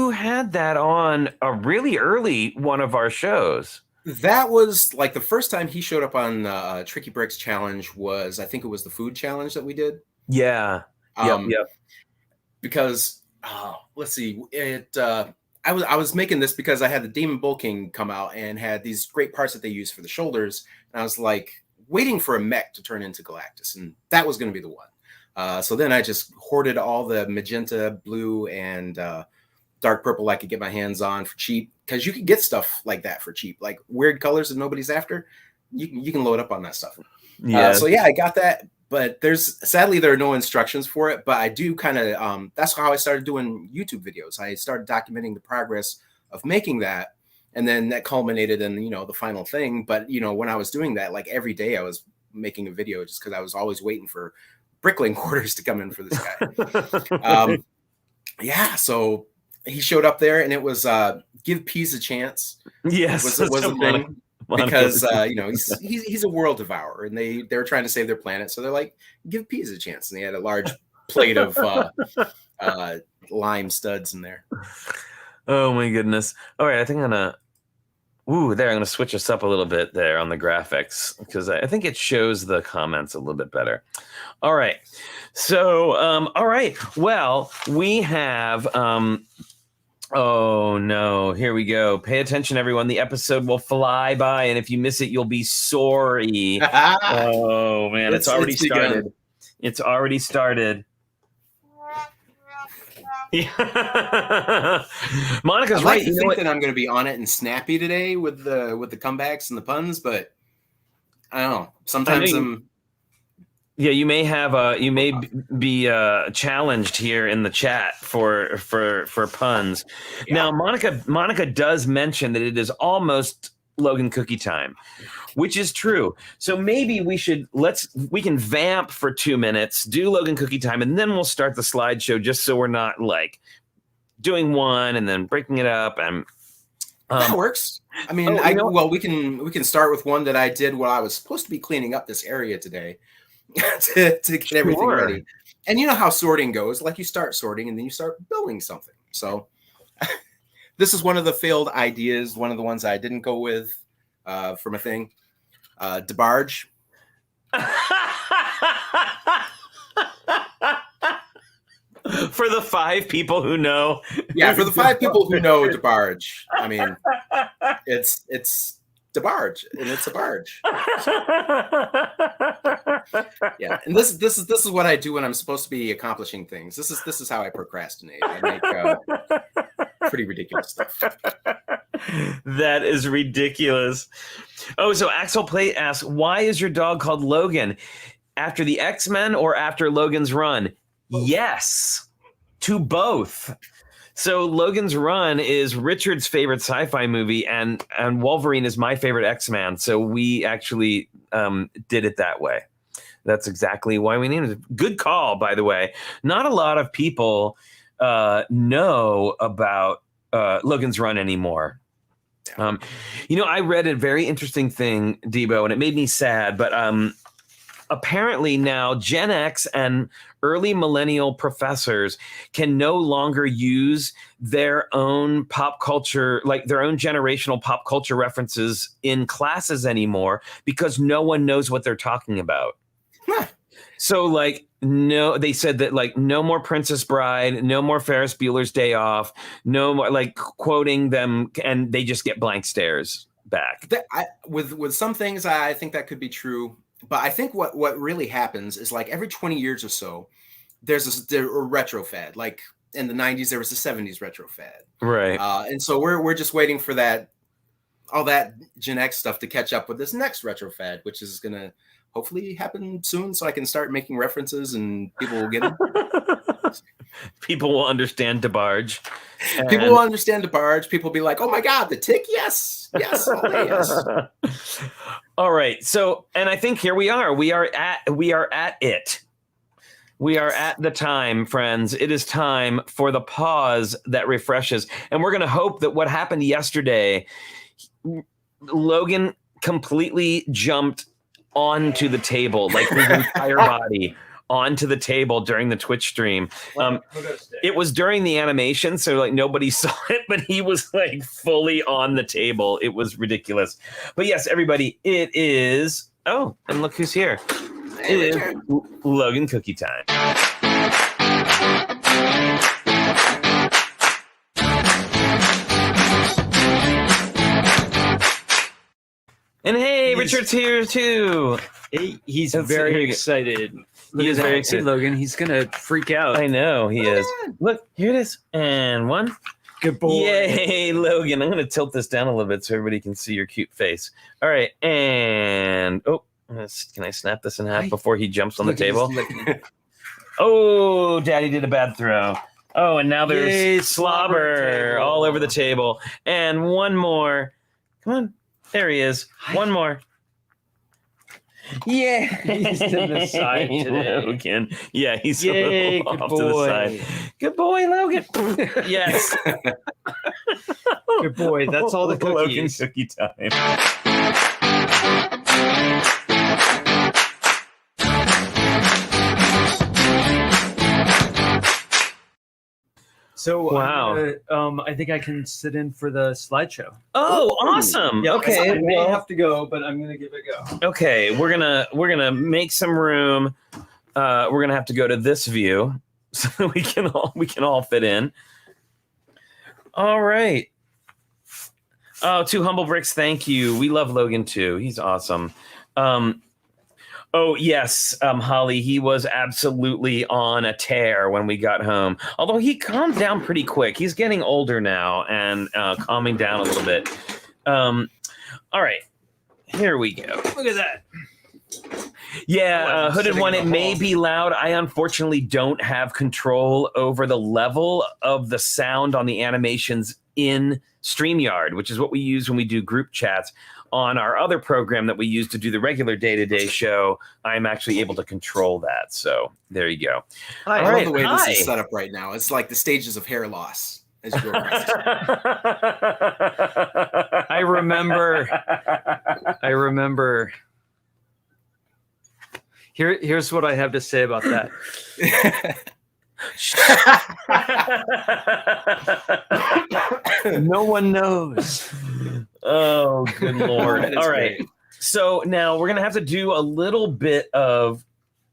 Speaker 1: had that on a really early one of our shows.
Speaker 2: That was like the first time he showed up on Tricky Bricks Challenge was, I think it was the food challenge that we did.
Speaker 1: Yeah. Yep.
Speaker 2: Because let's see, I was making this because I had the Demon Bull King come out and had these great parts that they use for the shoulders, and I was like waiting for a mech to turn into Galactus, and that was going to be the one. So then I just hoarded all the magenta, blue, and dark purple I could get my hands on for cheap, because you can get stuff like that for cheap, like weird colors that nobody's after. You can load up on that stuff. Yeah. So yeah, I got that, but sadly there are no instructions for it. But I do kind of that's how I started doing YouTube videos. I started documenting the progress of making that, and then that culminated in the final thing. But when I was doing that, like every day I was making a video just because I was always waiting for bricklaying orders to come in for this guy. Yeah, so he showed up there, and it was give peas a chance.
Speaker 1: Yes,
Speaker 2: was the thing, because he's a world devourer, and they're trying to save their planet, so they're like, give peas a chance, and they had a large plate of lime studs in there.
Speaker 1: Oh my goodness! All right, I think I'm gonna switch us up a little bit there on the graphics, because I think it shows the comments a little bit better. All right, so all right, well, we have oh no, here we go. Pay attention, everyone. The episode will fly by, and if you miss it, you'll be sorry. Oh man, it's already started. It's already started. Monica's right.
Speaker 2: I think that I'm going to be on it and snappy today with the comebacks and the puns, but I don't know. Sometimes
Speaker 1: yeah, you may be challenged here in the chat for puns. Yeah. Now, Monica does mention that it is almost Logan cookie time, which is true. So maybe we can vamp for 2 minutes, do Logan cookie time, and then we'll start the slideshow, just so we're not like doing one and then breaking it up. And
Speaker 2: that works. I mean, we can start with one that I did while I was supposed to be cleaning up this area today. to get everything ready. And you know how sorting goes, like you start sorting and then you start building something. So this is one of the failed ideas, one of the ones I didn't go with from a thing. DeBarge.
Speaker 1: For the 5 people who know.
Speaker 2: Yeah, for the 5 people who know DeBarge. I mean, it's DeBarge, and it's a barge. Yeah, and this is what I do when I'm supposed to be accomplishing things. This is how I procrastinate. I make pretty ridiculous stuff.
Speaker 1: That is ridiculous. Oh, so Axel Plate asks, why is your dog called Logan? After the X-Men or after Logan's Run? Yes, to both. So Logan's Run is Richard's favorite sci-fi movie, and Wolverine is my favorite X-Man. So we actually did it that way. That's exactly why we named it. Good call, by the way. Not a lot of people know about Logan's Run anymore. I read a very interesting thing, Deebo, and it made me sad, but apparently now Gen X and early millennial professors can no longer use their own pop culture, like their own generational pop culture references in classes anymore, because no one knows what they're talking about. Huh. So no, they said that no more Princess Bride, no more Ferris Bueller's Day Off, no more quoting them, and they just get blank stares back.
Speaker 2: With some things, I think that could be true. But I think what really happens is every 20 years or so, there's a retro fad. Like in the 90s, there was a 70s retro fad.
Speaker 1: Right.
Speaker 2: And so we're just waiting for all that Gen X stuff to catch up with this next retro fad, which is going to hopefully happen soon, so I can start making references and people will get them.
Speaker 1: People will understand DeBarge.
Speaker 2: People will understand DeBarge. People will be like, "Oh my God, the tick! Yes, yes, all day, yes."
Speaker 1: All right. So, and I think here we are. We are at it. We are at the time, friends. It is time for the pause that refreshes. And we're going to hope that what happened yesterday, Logan completely jumped onto the table, like his entire body onto the table during the Twitch stream. It was during the animation, so like nobody saw it, but he was like fully on the table. It was ridiculous. But yes, everybody, it is. Oh, and look who's here. It is Logan cookie time. And hey, Richard's here too.
Speaker 3: He's very excited.
Speaker 1: He is very excited.
Speaker 3: Hey, Logan, he's gonna freak out.
Speaker 1: I know he is. Look, here it is. And one.
Speaker 3: Good boy.
Speaker 1: Yay, Logan. I'm going to tilt this down a little bit so everybody can see your cute face. All right. And, can I snap this in half before he jumps on the table? Oh, Daddy did a bad throw. Oh, and now there's slobber all over the table. And one more. Come on. There he is. One more. Yeah.
Speaker 3: He's to the side today.
Speaker 1: Logan. Yeah, he's a little off to the side. Good boy, Logan. Yes.
Speaker 3: Good boy. That's all the cookies.
Speaker 1: Logan cookie time.
Speaker 3: So
Speaker 1: wow.
Speaker 3: I think I can sit in for the slideshow.
Speaker 1: Oh, awesome.
Speaker 3: Yeah,
Speaker 1: okay.
Speaker 3: I may have to go, but I'm gonna give it a go.
Speaker 1: Okay, we're gonna make some room. We're gonna have to go to this view so that we can all fit in. All right. Oh, Two Humble Bricks, thank you. We love Logan too. He's awesome. Oh, yes, Holly, he was absolutely on a tear when we got home. Although he calmed down pretty quick. He's getting older now and calming down a little bit. All right, here we go.
Speaker 3: Look at that.
Speaker 1: Yeah, Hooded One, it may be loud. I unfortunately don't have control over the level of the sound on the animations in StreamYard, which is what we use when we do group chats. On our other program that we use to do the regular day-to-day show, I'm actually able to control that. So there you go.
Speaker 2: I love the way this is set up right now. It's like the stages of hair loss as you go across.
Speaker 3: I remember. Here's what I have to say about that. No one knows.
Speaker 1: Oh, good Lord. All right.
Speaker 2: Great.
Speaker 1: So now we're going to have to do a little bit of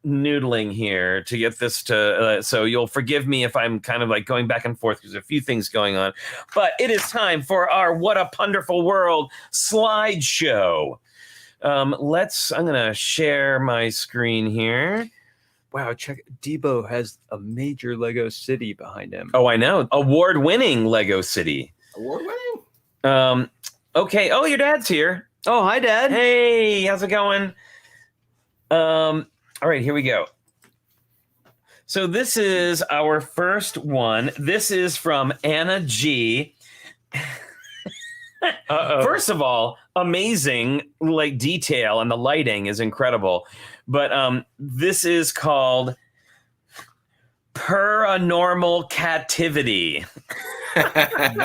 Speaker 1: noodling here to get this to, so you'll forgive me if I'm kind of like going back and forth. There's a few things going on, but it is time for our What a Punderful World slideshow. I'm going to share my screen here.
Speaker 3: Wow, check. Deebo has a major Lego city behind him.
Speaker 1: Oh, I know. Award-winning Lego city.
Speaker 2: Award-winning?
Speaker 1: Okay. Oh, your dad's here.
Speaker 3: Oh, hi, Dad.
Speaker 1: Hey, how's it going? All right, here we go. So this is our first one. This is from Anna G. First of all, amazing like detail, and the lighting is incredible. But this is called Paranormal Captivity.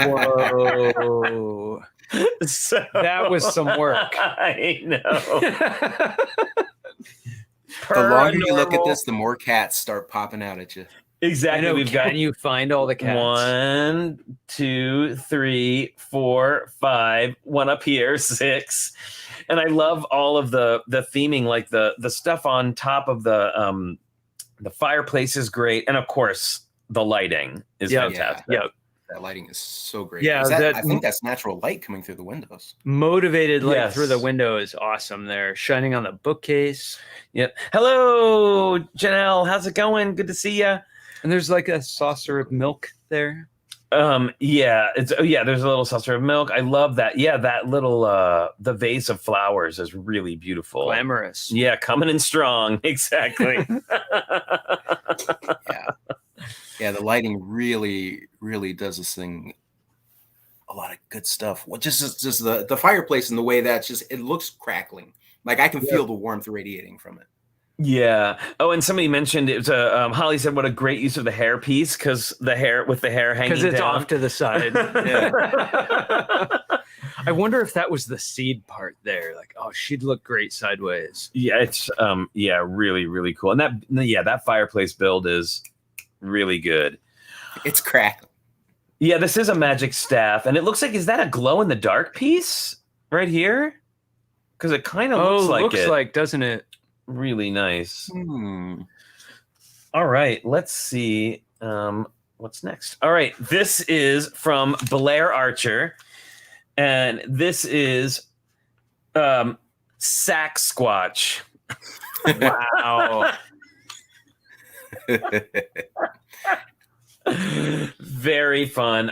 Speaker 3: Whoa.
Speaker 1: So,
Speaker 3: that was some work.
Speaker 1: I know.
Speaker 2: The longer you look at this, the more cats start popping out at you.
Speaker 1: Exactly. We've got.
Speaker 3: Can you find all the cats?
Speaker 1: 1, 2, 3, 4, 5. One up here, 6. And I love all of the theming, like the stuff on top of the fireplace is great, and of course the lighting is fantastic.
Speaker 3: Yeah.
Speaker 2: That lighting is so great.
Speaker 3: Yeah,
Speaker 2: I think that's natural light coming through the windows.
Speaker 3: Motivated light through the window is awesome there, shining on the bookcase.
Speaker 1: Yep. Hello, Janelle. How's it going? Good to see you.
Speaker 3: And there's like a saucer of milk there.
Speaker 1: Yeah, there's a little saucer of milk. I love that. Yeah, that little the vase of flowers is really beautiful.
Speaker 3: Glamorous.
Speaker 1: Yeah, coming in strong. Exactly.
Speaker 2: Yeah. Yeah, the lighting really, really does this thing. A lot of good stuff. Well, just the fireplace and the way that's just it looks crackling. Like I can feel the warmth radiating from it.
Speaker 1: Yeah. Oh, and somebody mentioned it was Holly said, "What a great use of the hair piece because the hair hanging
Speaker 3: because it's
Speaker 1: down.
Speaker 3: off to the side."
Speaker 2: Yeah.
Speaker 3: I wonder if that was the seed part there. Like, oh, she'd look great sideways.
Speaker 1: Yeah, it's really, really cool. And that fireplace build is really good.
Speaker 2: It's crackling.
Speaker 1: Yeah, this is a magic staff, and it looks like, is that a glow in the dark piece right here? Because it kind of looks like,
Speaker 3: doesn't it?
Speaker 1: Really nice. All right, let's see what's next. All right, this is from Blair Archer, and this is Sack Squatch. Wow. Very fun.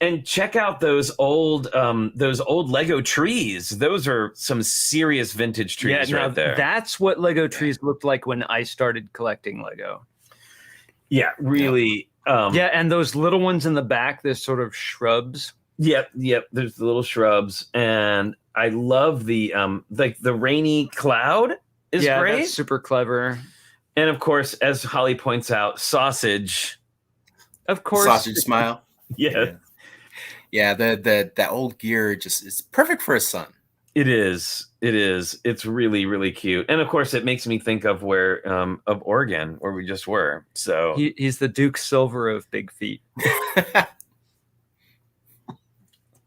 Speaker 1: And check out those old Lego trees. Those are some serious vintage trees right there.
Speaker 3: That's what Lego trees looked like when I started collecting Lego.
Speaker 1: Yeah, really.
Speaker 3: Yeah, and those little ones in the back, there's sort of shrubs.
Speaker 1: Yep. There's the little shrubs, and I love the rainy cloud is great.
Speaker 3: That's super clever.
Speaker 1: And of course, as Holly points out, sausage.
Speaker 3: Of course,
Speaker 2: sausage smile.
Speaker 1: Yeah.
Speaker 2: That old gear just is perfect for a son.
Speaker 1: It is. It's really, really cute. And of course, it makes me think of of Oregon, where we just were. So
Speaker 3: he's the Duke Silver of big feet.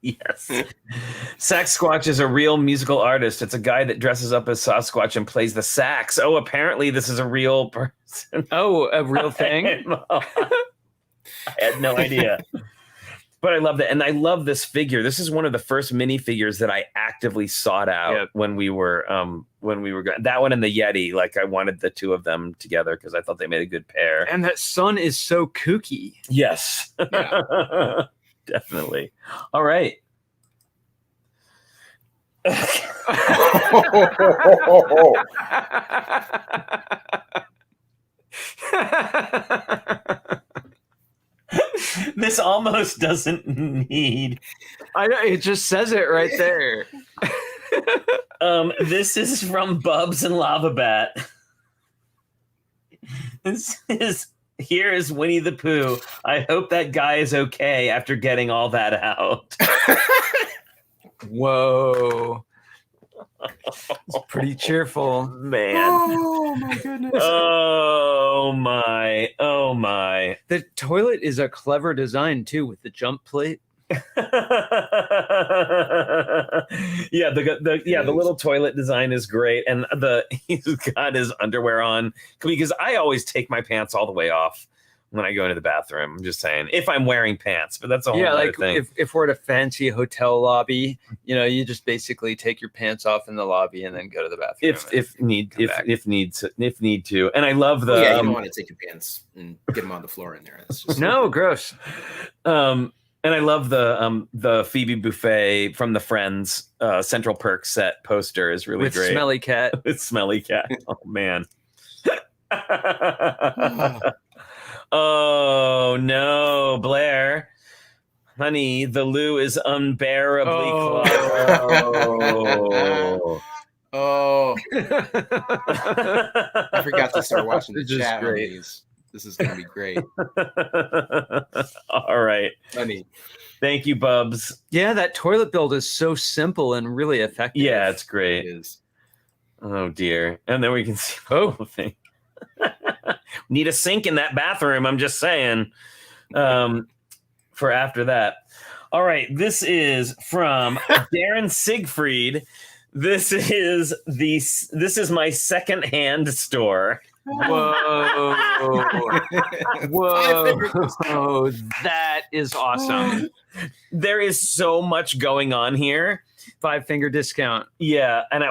Speaker 1: Yes. Sasquatch is a real musical artist. It's a guy that dresses up as Sasquatch and plays the sax. Oh, apparently this is a real person.
Speaker 3: Oh, a real thing?
Speaker 1: I had no idea. But I love that. And I love this figure. This is one of the first minifigures that I actively sought out when we were that one and the Yeti. Like I wanted the two of them together because I thought they made a good pair.
Speaker 3: And that sun is so kooky.
Speaker 1: Yes. Yeah. Definitely. All right. This almost doesn't need.
Speaker 3: I know, it just says it right there.
Speaker 1: This is from Bubs and Lava Bat. Here is Winnie the Pooh. I hope that guy is okay after getting all that out.
Speaker 3: Whoa. It's pretty cheerful.
Speaker 1: Man.
Speaker 2: Oh, my goodness.
Speaker 1: Oh, my.
Speaker 3: The toilet is a clever design, too, with the jump plate.
Speaker 1: The little toilet design is great, and he's got his underwear on because I always take my pants all the way off when I go into the bathroom. I'm just saying, if I'm wearing pants, but that's a whole other thing.
Speaker 3: If we're at a fancy hotel lobby, you just basically take your pants off in the lobby and then go to the bathroom.
Speaker 1: If need to. And I love the.
Speaker 2: You don't want to take your pants and get them on the floor in there. That's just
Speaker 3: no, gross.
Speaker 1: And I love the Phoebe Buffet from the Friends Central Perk set poster is really great.
Speaker 3: With Smelly Cat.
Speaker 1: With Smelly Cat. Oh, man. Oh, no, Blair. Honey, the loo is unbearably close.
Speaker 2: Oh. I forgot to start watching the chat. This is going to be great.
Speaker 1: All right.
Speaker 2: Funny.
Speaker 1: Thank you, Bubs.
Speaker 3: Yeah, that toilet build is so simple and really effective.
Speaker 1: Yeah, it's great.
Speaker 2: It is.
Speaker 1: Oh, dear. And then we can see the whole thing. Need a sink in that bathroom, I'm just saying. For after that. All right, this is from Darren Siegfried. This is my secondhand store.
Speaker 3: Whoa. Whoa. That is awesome.
Speaker 1: There is so much going on here.
Speaker 3: 5-finger discount.
Speaker 1: Yeah. And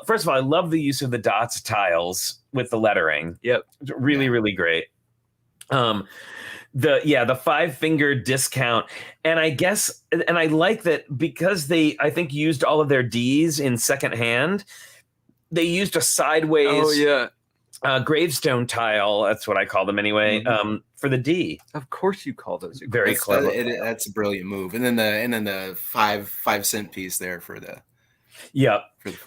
Speaker 1: first of all, I love the use of the dots tiles with the lettering.
Speaker 3: Yep.
Speaker 1: Really, really great. The 5-finger discount. And I guess, and I like that because they, I think, used all of their D's in secondhand. They used a sideways gravestone tile. That's what I call them anyway. for the D.
Speaker 3: Of course, you call those
Speaker 1: Very clever.
Speaker 2: That's a brilliant move. And then the 5 cent piece there for the.
Speaker 1: Yep.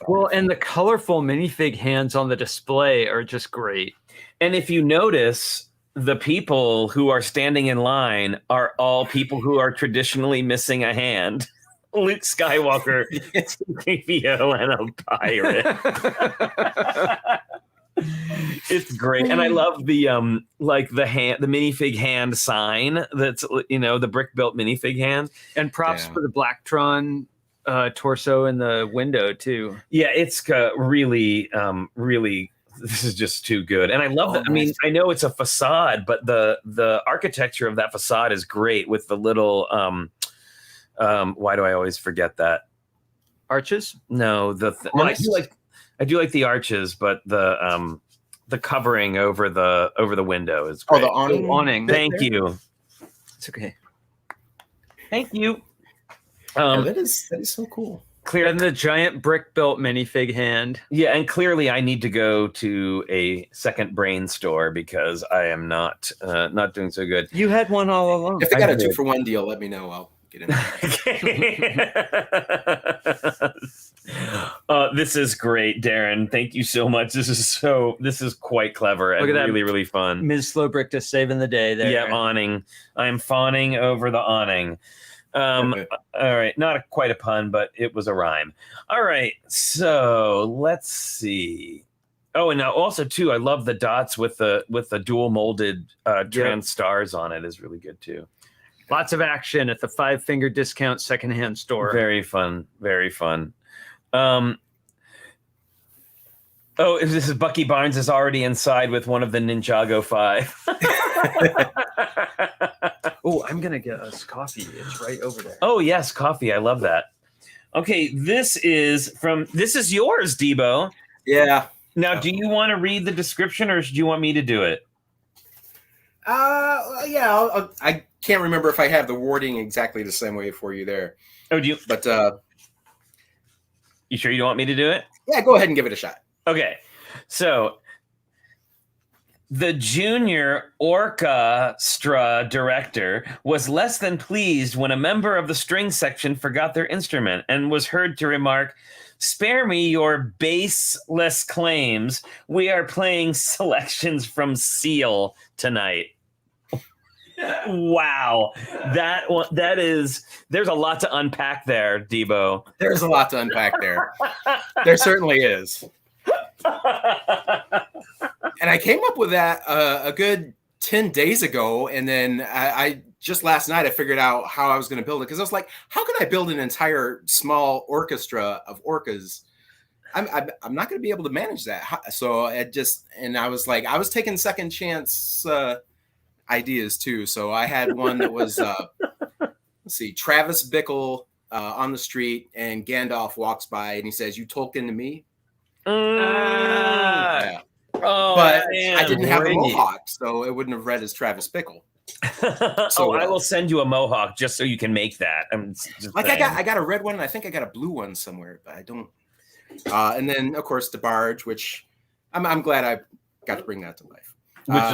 Speaker 3: Well, and the colorful minifig hands on the display are just great.
Speaker 1: And if you notice, the people who are standing in line are all people who are traditionally missing a hand. Luke Skywalker, C-3PO, and a pirate. It's great, and I love the the minifig hand sign. That's the brick built minifig hand,
Speaker 3: and props for the Blacktron torso in the window too.
Speaker 1: Yeah, it's really. This is just too good, and I love that. I mean, I know it's a facade, but the architecture of that facade is great with the little. Why do I always forget that?
Speaker 3: Arches? No,
Speaker 1: well, I do like the arches, but the covering over the window is great.
Speaker 2: Oh, the awning.
Speaker 1: Thank you.
Speaker 3: It's okay.
Speaker 1: Thank you.
Speaker 2: That is so cool.
Speaker 3: Clear and the giant brick built minifig hand.
Speaker 1: Yeah, and clearly I need to go to a second brain store because I am not doing so good.
Speaker 3: You had one all along.
Speaker 2: If I got a 2-for-1 deal, let me know. I'll get in
Speaker 1: there. This is great, Darren. Thank you so much. This is quite clever and really, really fun.
Speaker 3: Ms. Slowbrick just saving the day there.
Speaker 1: Yeah, awning. I'm fawning over the awning. All right, not quite a pun, but it was a rhyme. All right, so let's see. Oh, and now also too, I love the dots with the dual molded trans stars on it is really good too.
Speaker 3: Lots of action at the 5-finger discount secondhand store.
Speaker 1: Very fun, very fun. Oh, this is Bucky Barnes is already inside with one of the Ninjago 5.
Speaker 3: Oh, I'm gonna get us coffee. It's right over there.
Speaker 1: Oh yes, coffee. I love that. Okay, this is yours, Deebo.
Speaker 2: Yeah.
Speaker 1: Now, do you want to read the description, or do you want me to do it?
Speaker 2: Yeah. I can't remember if I have the wording exactly the same way for you there.
Speaker 1: Oh, do you?
Speaker 2: But
Speaker 1: you sure you don't want me to do it?
Speaker 2: Yeah, go ahead and give it a shot.
Speaker 1: Okay, so the junior orchestra director was less than pleased when a member of the string section forgot their instrument and was heard to remark, "Spare me your baseless claims. We are playing selections from Seal tonight." Wow, that is. There's a lot to unpack there, Deebo.
Speaker 2: There's a lot to unpack there. There certainly is. And I came up with that a good 10 days ago, and then I just last night I figured out how I was going to build it, because I was like, how can I build an entire small orchestra of orcas? I'm not going to be able to manage that. So I was like, I was taking second chance ideas too. So I had one that was let's see, Travis Bickle on the street, and Gandalf walks by and he says, "You Tolkien to me?" Yeah.
Speaker 1: Oh,
Speaker 2: but
Speaker 1: man,
Speaker 2: I didn't have a mohawk, so it wouldn't have read as Travis Bickle.
Speaker 1: So I will send you a mohawk just so you can make that.
Speaker 2: I got a red one, and I think I got a blue one somewhere, but I don't. And then of course DeBarge, which I'm glad I got to bring that to life.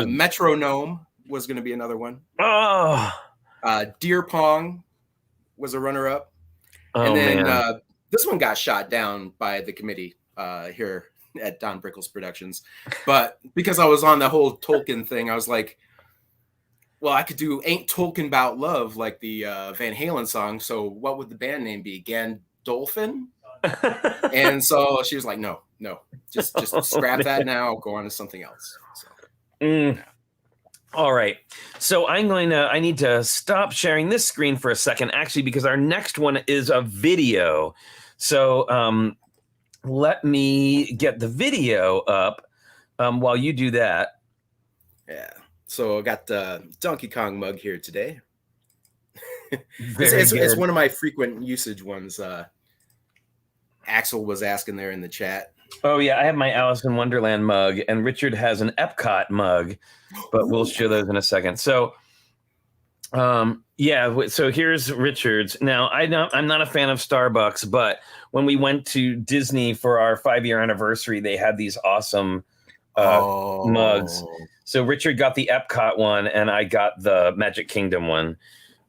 Speaker 2: Metronome was going to be another one.
Speaker 1: Oh,
Speaker 2: Deer Pong was a runner-up,
Speaker 1: and
Speaker 2: then this one got shot down by the committee here at Don Brickles Productions. But because I was on the whole Tolkien thing, I was like, well, I could do Ain't Tolkien About Love, like the Van Halen song. So what would the band name be? Gandolfin? And so she was like, no, just scrap that now. Go on to something else. So, yeah.
Speaker 1: All right. So I need to stop sharing this screen for a second, actually, because our next one is a video. So let me get the video up while you do that.
Speaker 2: Yeah. So I got the Donkey Kong mug here today.
Speaker 1: It's
Speaker 2: it's one of my frequent usage ones. Axel was asking there in the chat.
Speaker 1: Oh, yeah. I have my Alice in Wonderland mug, and Richard has an Epcot mug, but we'll show those in a second. So, so here's Richard's. Now, I'm not a fan of Starbucks, but when we went to Disney for our 5-year anniversary, they had these awesome mugs. So Richard got the Epcot one, and I got the Magic Kingdom one.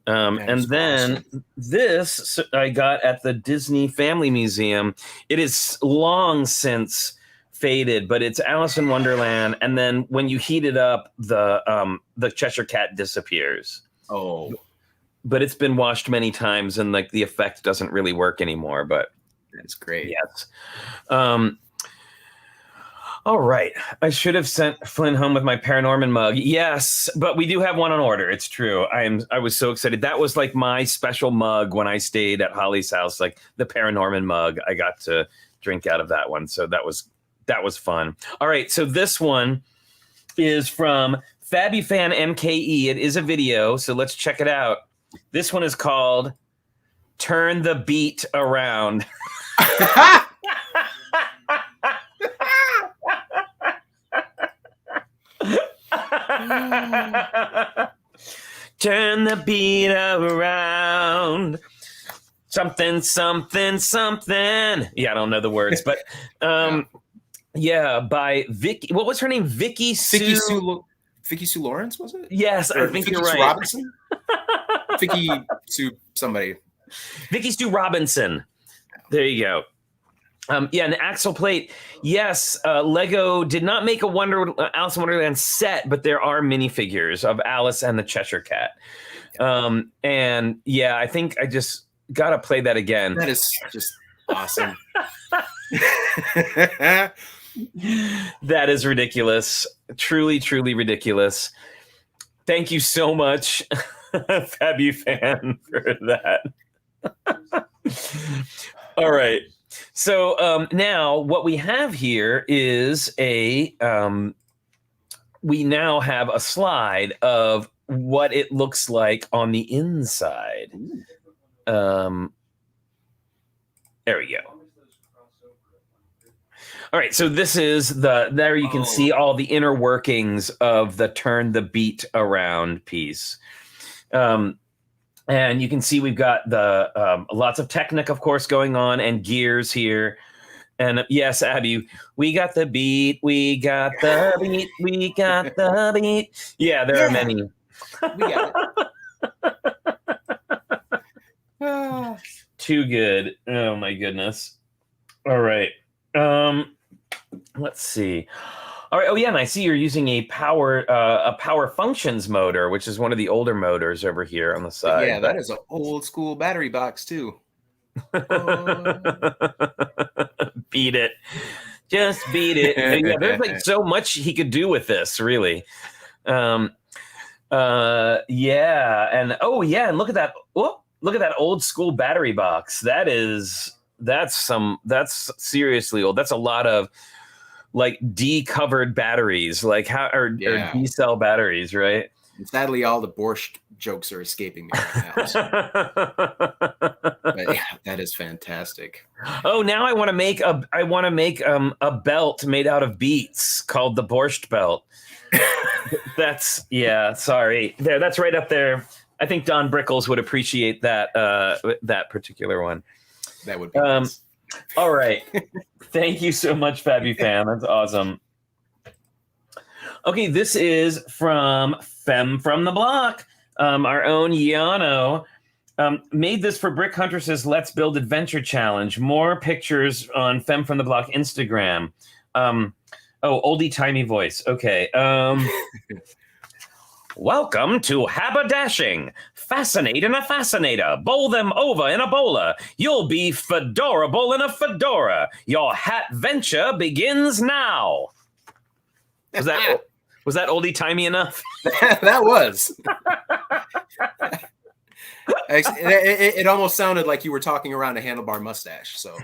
Speaker 1: And then this I got at the Disney Family Museum. It is long since faded, but it's Alice in Wonderland. And then when you heat it up, the Cheshire Cat disappears.
Speaker 2: Oh,
Speaker 1: but it's been washed many times, and like the effect doesn't really work anymore. But
Speaker 2: that's great.
Speaker 1: Yes. All right. I should have sent Flynn home with my Paranorman mug. Yes, but we do have one on order. It's true. I was so excited. That was like my special mug when I stayed at Holly's house, like the Paranorman mug. I got to drink out of that one. So that was fun. All right. So this one is from FabbyFan MKE. It is a video, so let's check it out. This one is called Turn the Beat Around. Turn the beat around. Something, something, something. Yeah, I don't know the words, but yeah, by Vicky. What was her name? Vicky Sue
Speaker 2: Lawrence, was it?
Speaker 1: Yes,
Speaker 2: or
Speaker 1: I think
Speaker 2: Vicky
Speaker 1: you're
Speaker 2: Sue
Speaker 1: right.
Speaker 2: Robinson? Vicky Sue somebody.
Speaker 1: Vicky Sue Robinson. There you go. Yeah, an axle plate. Yes, Lego did not make a Alice in Wonderland set, but there are minifigures of Alice and the Cheshire Cat. And yeah, I think I just got to play that again.
Speaker 2: That is just awesome.
Speaker 1: That is ridiculous. Truly, truly ridiculous. Thank you so much, FabbyFan, for that. All right. So now what we have here is we now have a slide of what it looks like on the inside. There we go. All right, so this is there you can see all the inner workings of the Turn the Beat Around piece. And you can see we've got the lots of Technic, of course, going on, and gears here. And yes, Abby, we got the beat, we got the beat, we got the beat. Yeah, there are many.
Speaker 2: We got it.
Speaker 1: Too good. Oh my goodness. All right. Let's see. All right. Oh yeah, and I see you're using a power functions motor, which is one of the older motors over here on the side.
Speaker 2: Yeah, that is an old school battery box too.
Speaker 1: Beat it. Just beat it. Yeah, there's like so much he could do with this, really. Yeah, and and look at that. Oh, look at that old school battery box. That's seriously old. That's a lot of like D-covered batteries, like or D-cell batteries, right?
Speaker 2: And sadly, all the borscht jokes are escaping me right now. So. But yeah, that is fantastic.
Speaker 1: Oh, now I want to make a belt made out of beets called the borscht belt. That's sorry. That's right up there. I think Don Brickles would appreciate that that particular one.
Speaker 2: That would be nice.
Speaker 1: All right. Thank you so much, FabbyFan. That's awesome. Okay, this is from Fem from the Block. Our own Yano made this for Brick Huntress's Let's Build Adventure Challenge. More pictures on Fem from the Block Instagram. Oldie timey voice. Okay. Welcome to Haberdashing. Fascinate in a fascinator. Bowl them over in a bowler. You'll be fedorable in a fedora. Your hat venture begins now. Was that oldie timey enough?
Speaker 2: That was. It almost sounded like you were talking around a handlebar mustache. So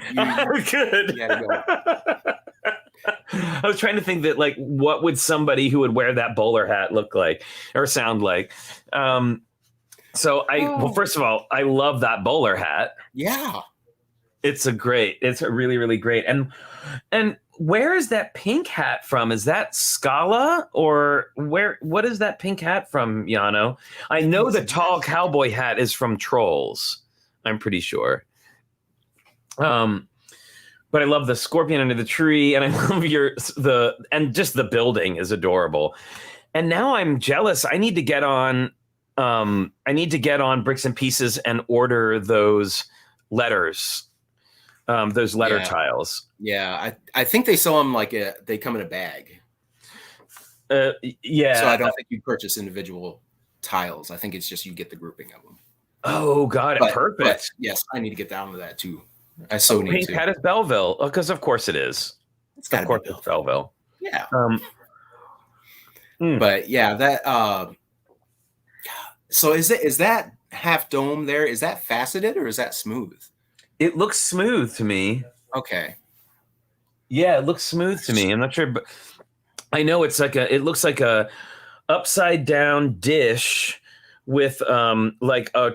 Speaker 1: good.
Speaker 2: You had to go.
Speaker 1: I was trying to think that, like, what would somebody who would wear that bowler hat look like or sound like? Well, first of all, I love that bowler hat.
Speaker 2: Yeah.
Speaker 1: It's a really, really great. And where is that pink hat from? Is that Scala or what is that pink hat from, Yano? I know the tall cowboy hat is from Trolls. I'm pretty sure. but I love the scorpion under the tree, and I love and just the building is adorable. And now I'm jealous. I need to get on Bricks and Pieces and order those letters, those letter tiles.
Speaker 2: Yeah, I think they sell them like they come in a bag.
Speaker 1: Yeah.
Speaker 2: So I don't think you purchase individual tiles. I think it's just you get the grouping of them.
Speaker 1: Oh, got it. Perfect.
Speaker 2: But yes, I need to get down to that too. I so need to.
Speaker 1: That is Belleville, because of course it is.
Speaker 2: It's got to be
Speaker 1: Belleville.
Speaker 2: Yeah. But yeah, that. So is that half dome there? Is that faceted or is that smooth?
Speaker 1: It looks smooth to me.
Speaker 2: Okay.
Speaker 1: Yeah, it looks smooth to me. I'm not sure, but I know it looks like a upside down dish with like a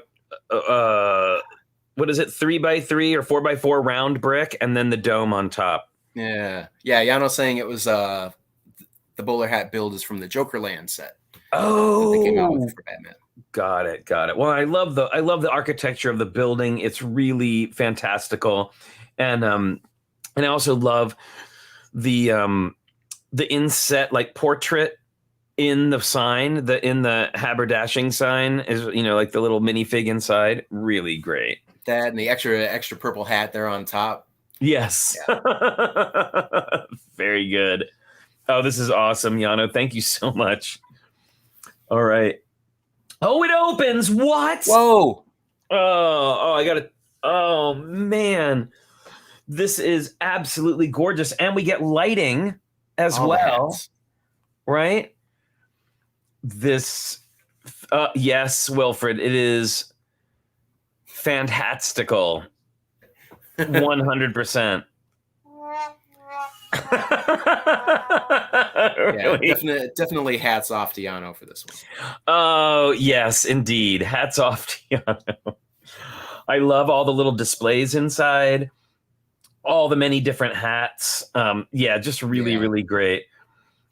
Speaker 1: what is it, 3x3 or 4x4 round brick, and then the dome on top.
Speaker 2: Yeah. Yano's saying it was the bowler hat build is from the Jokerland set.
Speaker 1: Oh,
Speaker 2: they came out with for Batman.
Speaker 1: Got it. Well, I love the architecture of the building. It's really fantastical, and I also love the inset like portrait in the sign, in the haberdashing sign is, like the little minifig inside. Really great. That
Speaker 2: and the extra purple hat there on top.
Speaker 1: Yes. Yeah. Very good. Oh, this is awesome, Yano. Thank you so much. All right. Oh, it opens. What?
Speaker 2: Whoa.
Speaker 1: Oh, I got it. Oh, man. This is absolutely gorgeous. And we get lighting as well. Right? This, yes, Wilfred, it is fantastical. 100%. Really?
Speaker 2: Yeah, definitely hats off to Yano for this one.
Speaker 1: Oh, yes, indeed. Hats off to Yano. I love all the little displays inside, all the many different hats. Just really great.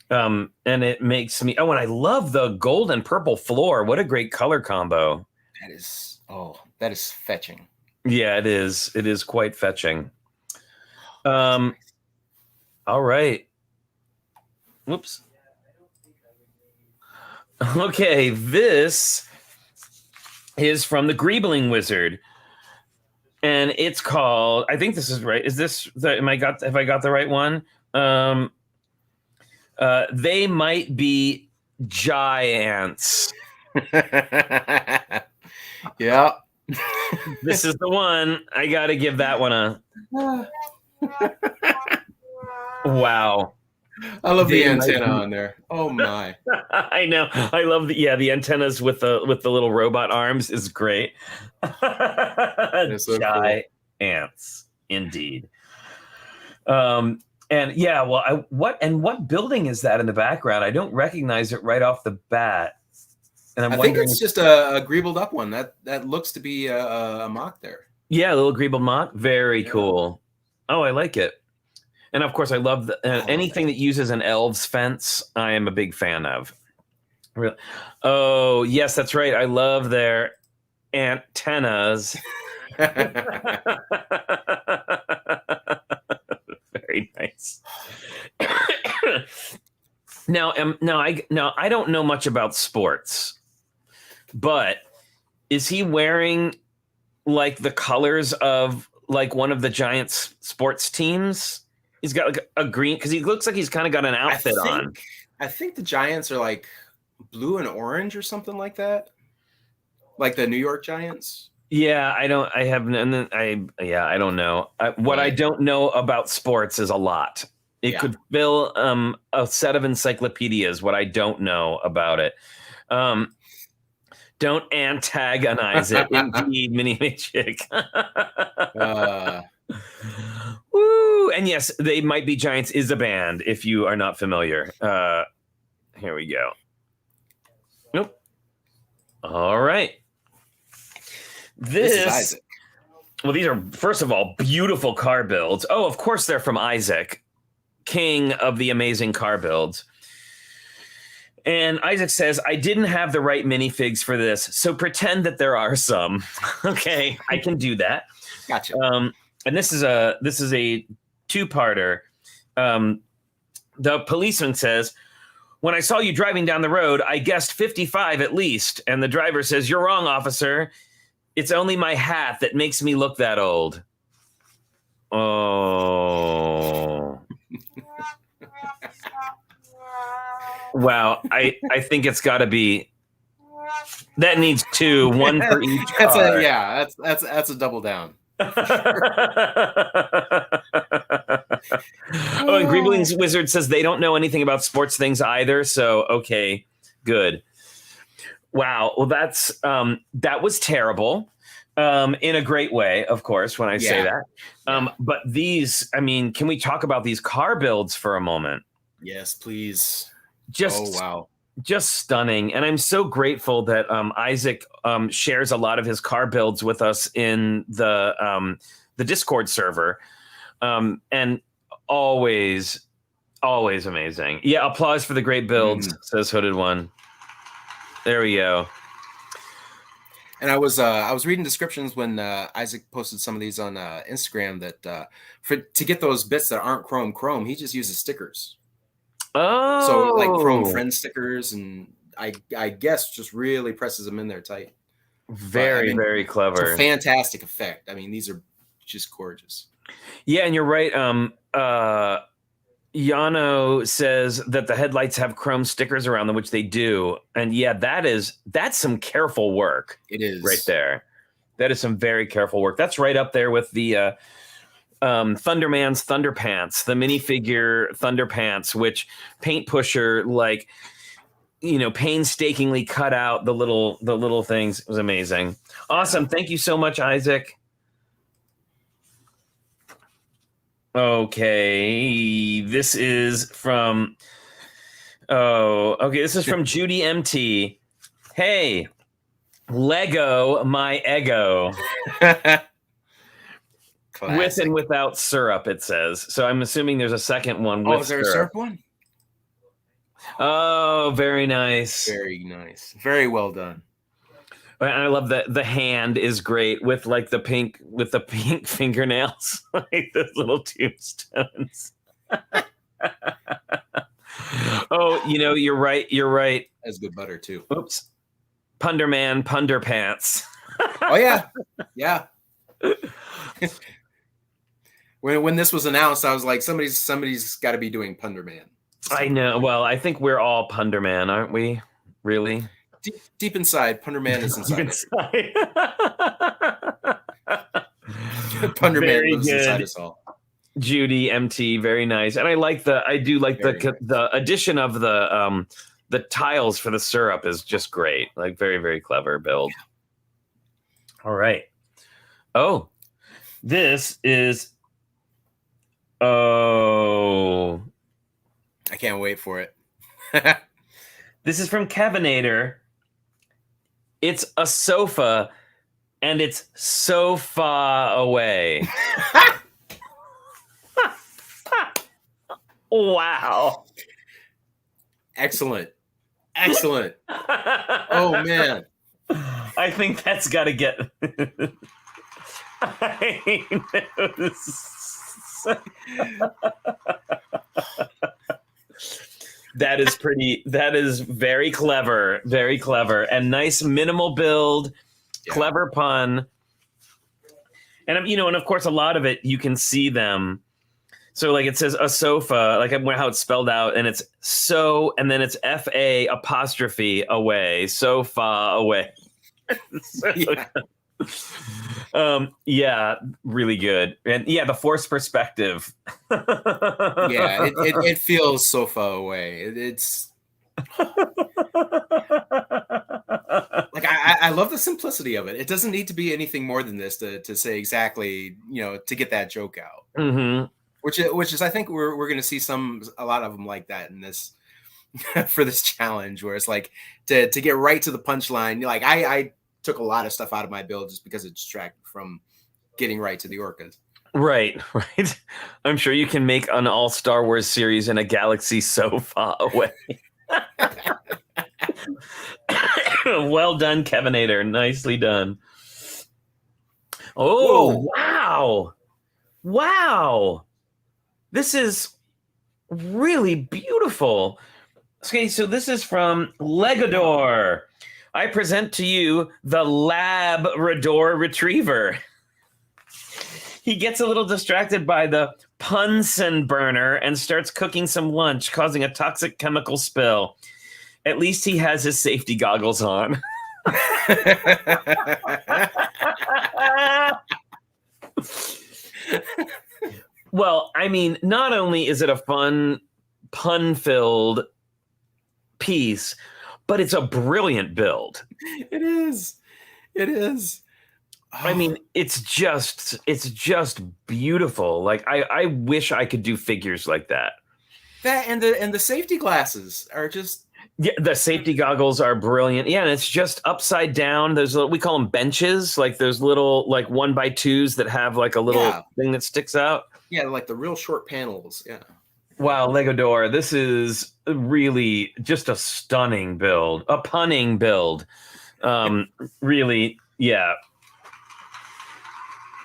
Speaker 1: And it makes me, and I love the gold and purple floor. What a great color combo.
Speaker 2: That is fetching.
Speaker 1: Yeah, it is. It is quite fetching. All right. Whoops. Okay, this is from the Greebling Wizard. And it's called, I think this is right. Is this have I got the right one? They might be giants.
Speaker 2: Yeah.
Speaker 1: This is the one. I got to give that one a wow.
Speaker 2: I love the antenna on there. Oh my.
Speaker 1: I know. I love the antennas with the little robot arms is great.
Speaker 2: So
Speaker 1: giants, indeed. And yeah, well, what building is that in the background? I don't recognize it right off the bat. And
Speaker 2: I think it's just a greebled up one. That looks to be a mock there.
Speaker 1: Yeah, a little greebled mock. Very cool. Oh, I like it. And of course, I love anything that uses an elves fence. I am a big fan of. Oh, yes, that's right. I love their antennas. Very nice. Now I don't know much about sports, but is he wearing like the colors of like one of the Giants sports teams? He's got like a green, because he looks like he's kind of got an outfit on.
Speaker 2: I think the Giants are like blue and orange or something like that, like the New York Giants.
Speaker 1: Yeah, I don't know. What I don't know about sports is a lot. It could fill a set of encyclopedias. What I don't know about it. Don't antagonize it. Indeed, Mini Chick. Woo! And yes, They Might Be Giants is a band. If you are not familiar, here we go. Nope. All right. This is Isaac. Well, these are, first of all, beautiful car builds. Oh, of course, they're from Isaac, king of the amazing car builds. And Isaac says, I didn't have the right minifigs for this, so pretend that there are some. Okay, I can do that.
Speaker 2: Gotcha.
Speaker 1: And this is a two-parter. The policeman says, when I saw you driving down the road, I guessed 55 at least. And the driver says, you're wrong, officer. It's only my hat that makes me look that old. Oh. Wow. I think it's got to be. That needs two, one for each car.
Speaker 2: That's a double down.
Speaker 1: Oh, and Greebling's Wizard says they don't know anything about sports things either. So, okay, good. Wow. Well, that was terrible. In a great way, of course, when I say that. But these, I mean, can we talk about these car builds for a moment?
Speaker 2: Yes, please.
Speaker 1: Just stunning. And I'm so grateful that Isaac shares a lot of his car builds with us in the Discord server. And always amazing. Yeah, applause for the great builds, says Hooded One. There we go.
Speaker 2: And I was reading descriptions when Isaac posted some of these on Instagram that to get those bits that aren't chrome, he just uses stickers.
Speaker 1: Oh,
Speaker 2: so like chrome friend stickers, and I guess just really presses them in there tight.
Speaker 1: Very clever.
Speaker 2: It's a fantastic effect. I mean, these are just gorgeous.
Speaker 1: Yeah, and you're right. Yano says that the headlights have chrome stickers around them, which they do. And yeah, that's some careful work.
Speaker 2: It is
Speaker 1: right there. That is some very careful work. That's right up there with the Thunderman's Thunder Pants, the minifigure Thunder Pants, which Paint Pusher, like, painstakingly cut out the little things. It was amazing. Awesome. Thank you so much, Isaac. Okay, this is from Judy MT. Hey, Lego my ego. With and without syrup, it says. So I'm assuming there's a second one with
Speaker 2: is there a syrup one?
Speaker 1: Oh, very nice.
Speaker 2: Very nice. Very well done.
Speaker 1: And I love that the hand is great with like the pink fingernails, like those little tombstones. Oh, you're right.
Speaker 2: That's good butter too.
Speaker 1: Oops. Punderman, Punderpants.
Speaker 2: Oh yeah. Yeah. When this was announced, I was like, somebody's got to be doing Punderman.
Speaker 1: I know. Well, I think we're all Punderman, aren't we? Really?
Speaker 2: Deep inside, Punderman is inside. Punderman lives inside us all.
Speaker 1: Judy MT, very nice. And I do like the addition of the tiles for the syrup is just great. Like very, very clever build. Yeah. All right. Oh, this is I
Speaker 2: can't wait for it.
Speaker 1: This is from Kevinator. It's a sofa, and it's so far away. Wow.
Speaker 2: Excellent. Oh, man.
Speaker 1: I think that's got to get... That is very clever, and nice minimal build, clever pun. And and of course a lot of it you can see them. So like it says a sofa, like how it's spelled out, and it's so, and then it's FA apostrophe away, so far away. Really good. And the forced perspective.
Speaker 2: It feels so far away. It's like I love the simplicity of it. It doesn't need to be anything more than this to say exactly, to get that joke out.
Speaker 1: Mm-hmm.
Speaker 2: Which is I think we're going to see a lot of them like that in this for this challenge, where it's like to get right to the punchline. Like I took a lot of stuff out of my build just because it distracted from getting right to the orcas.
Speaker 1: Right. I'm sure you can make an all Star Wars series in a galaxy so far away. Well done, Kevinator. Nicely done. Oh, whoa. Wow. This is really beautiful. Okay, so this is from Legodor. I present to you the Labrador Retriever. He gets a little distracted by the Bunsen burner and starts cooking some lunch, causing a toxic chemical spill. At least he has his safety goggles on. Well, I mean, not only is it a fun, pun-filled piece, but it's a brilliant build.
Speaker 2: It is. It is.
Speaker 1: I mean, it's just beautiful. Like I wish I could do figures like that.
Speaker 2: That and the safety glasses are just
Speaker 1: the safety goggles are brilliant. Yeah, and it's just upside down. There's we call them benches, like those little like 1x2s that have like a little thing that sticks out.
Speaker 2: Yeah, like the real short panels. Yeah.
Speaker 1: Wow, Legodor, this is really just a stunning build, a punning build. Really, yeah.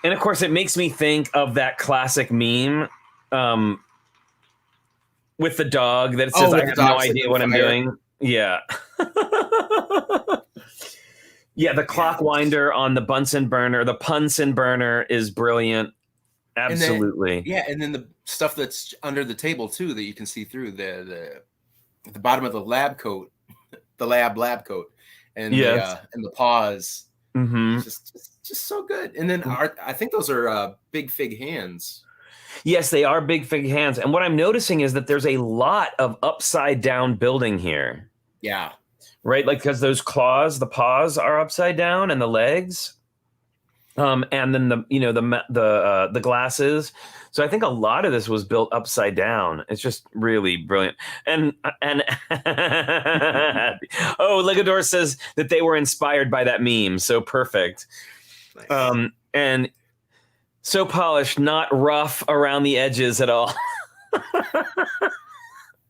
Speaker 1: And of course, it makes me think of that classic meme with the dog that says, I have no idea what I'm doing. Yeah. Yeah, the clock winder on the Bunsen burner, the Bunsen burner is brilliant. Absolutely.
Speaker 2: And then the stuff that's under the table too that you can see through the bottom of the lab coat, the lab coat, and the paws.
Speaker 1: Mm-hmm.
Speaker 2: Just so good. And then I think those are big fig hands.
Speaker 1: Yes, they are big fig hands. And what I'm noticing is that there's a lot of upside down building here.
Speaker 2: Yeah.
Speaker 1: Right? Like, because those claws, the paws are upside down and the legs. And then the glasses. So I think a lot of this was built upside down. It's just really brilliant. And Legodor says that they were inspired by that meme. So perfect. Nice. And so polished, not rough around the edges at all.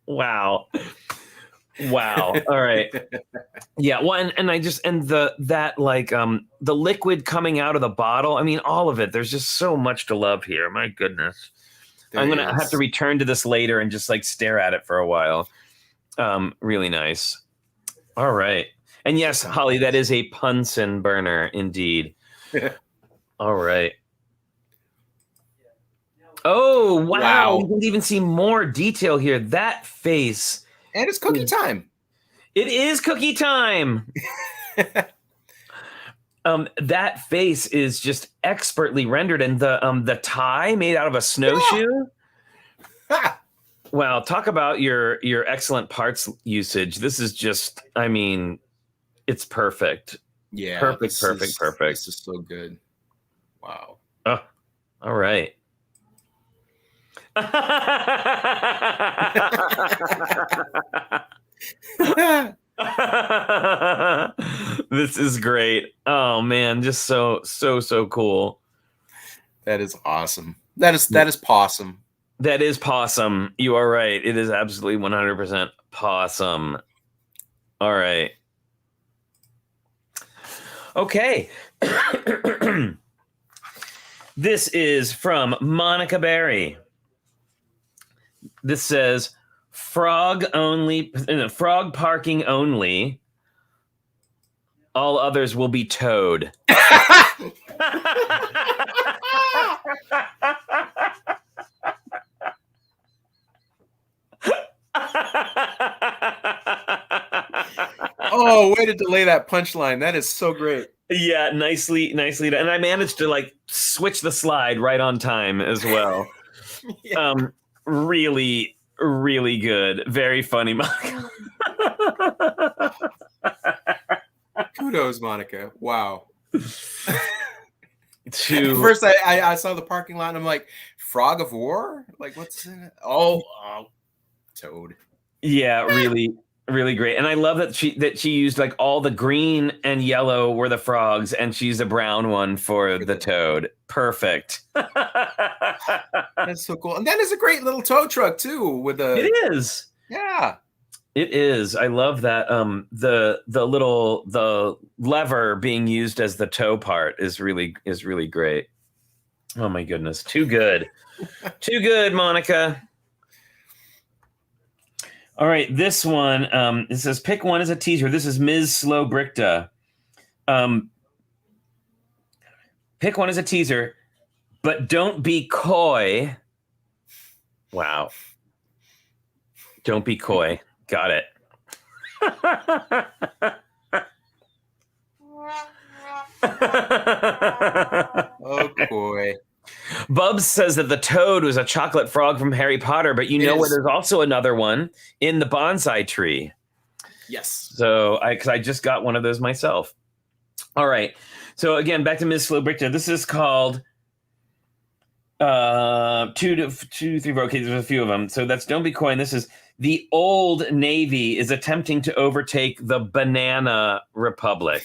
Speaker 1: Wow. All right. Yeah. Well, and I just the liquid coming out of the bottle. I mean, all of it. There's just so much to love here. My goodness. I'm gonna have to return to this later and just like stare at it for a while. Really nice. All right. And yes, Holly, that is a Bunsen burner indeed. All right. Oh, wow. We can even see more detail here. That face.
Speaker 2: And it's cookie time.
Speaker 1: It is cookie time. That face is just expertly rendered, and the tie made out of a snowshoe. Yeah. Wow, talk about your excellent parts usage. This is just, I mean, it's perfect.
Speaker 2: Yeah,
Speaker 1: perfect.
Speaker 2: This is so good. Wow.
Speaker 1: Oh, all right. This is great. Oh man, just so cool.
Speaker 2: That is awesome. That is possum.
Speaker 1: That is possum. You are right. It is absolutely 100% possum. All right. Okay. This is from Monica Berry. This says frog parking only. All others will be towed.
Speaker 2: Oh, way to delay that punchline. That is so great.
Speaker 1: Yeah, nicely done. And I managed to like switch the slide right on time as well. Yeah. Really, really good. Very funny, Monica.
Speaker 2: Kudos, Monica. Wow.
Speaker 1: To
Speaker 2: first, I saw the parking lot and I'm like, frog of war? Like, what's in it? Oh, toad.
Speaker 1: Yeah, really, really great. And I love that she used like all the green and yellow were the frogs, and she used a brown one for the toad. Perfect.
Speaker 2: That's so cool. And that is a great little tow truck too. With the
Speaker 1: it is.
Speaker 2: Yeah.
Speaker 1: It is. I love that. The lever being used as the tow part is really great. Oh my goodness. Too good. Too good, Monica. All right, this one, it says pick one as a teaser. This is Ms. Slow Brickta. Pick one as a teaser, but don't be coy. Wow. Don't be coy. Got it.
Speaker 2: Oh, boy.
Speaker 1: Bubs says that the toad was a chocolate frog from Harry Potter, but you know where there's also another one in the bonsai tree.
Speaker 2: Yes.
Speaker 1: So because I just got one of those myself. All right. So again, back to Ms. Slow Brickta. This is called 2, 3, 4. Okay, there's a few of them. So that's Don't Be Coy. And this is the Old Navy is attempting to overtake the Banana Republic.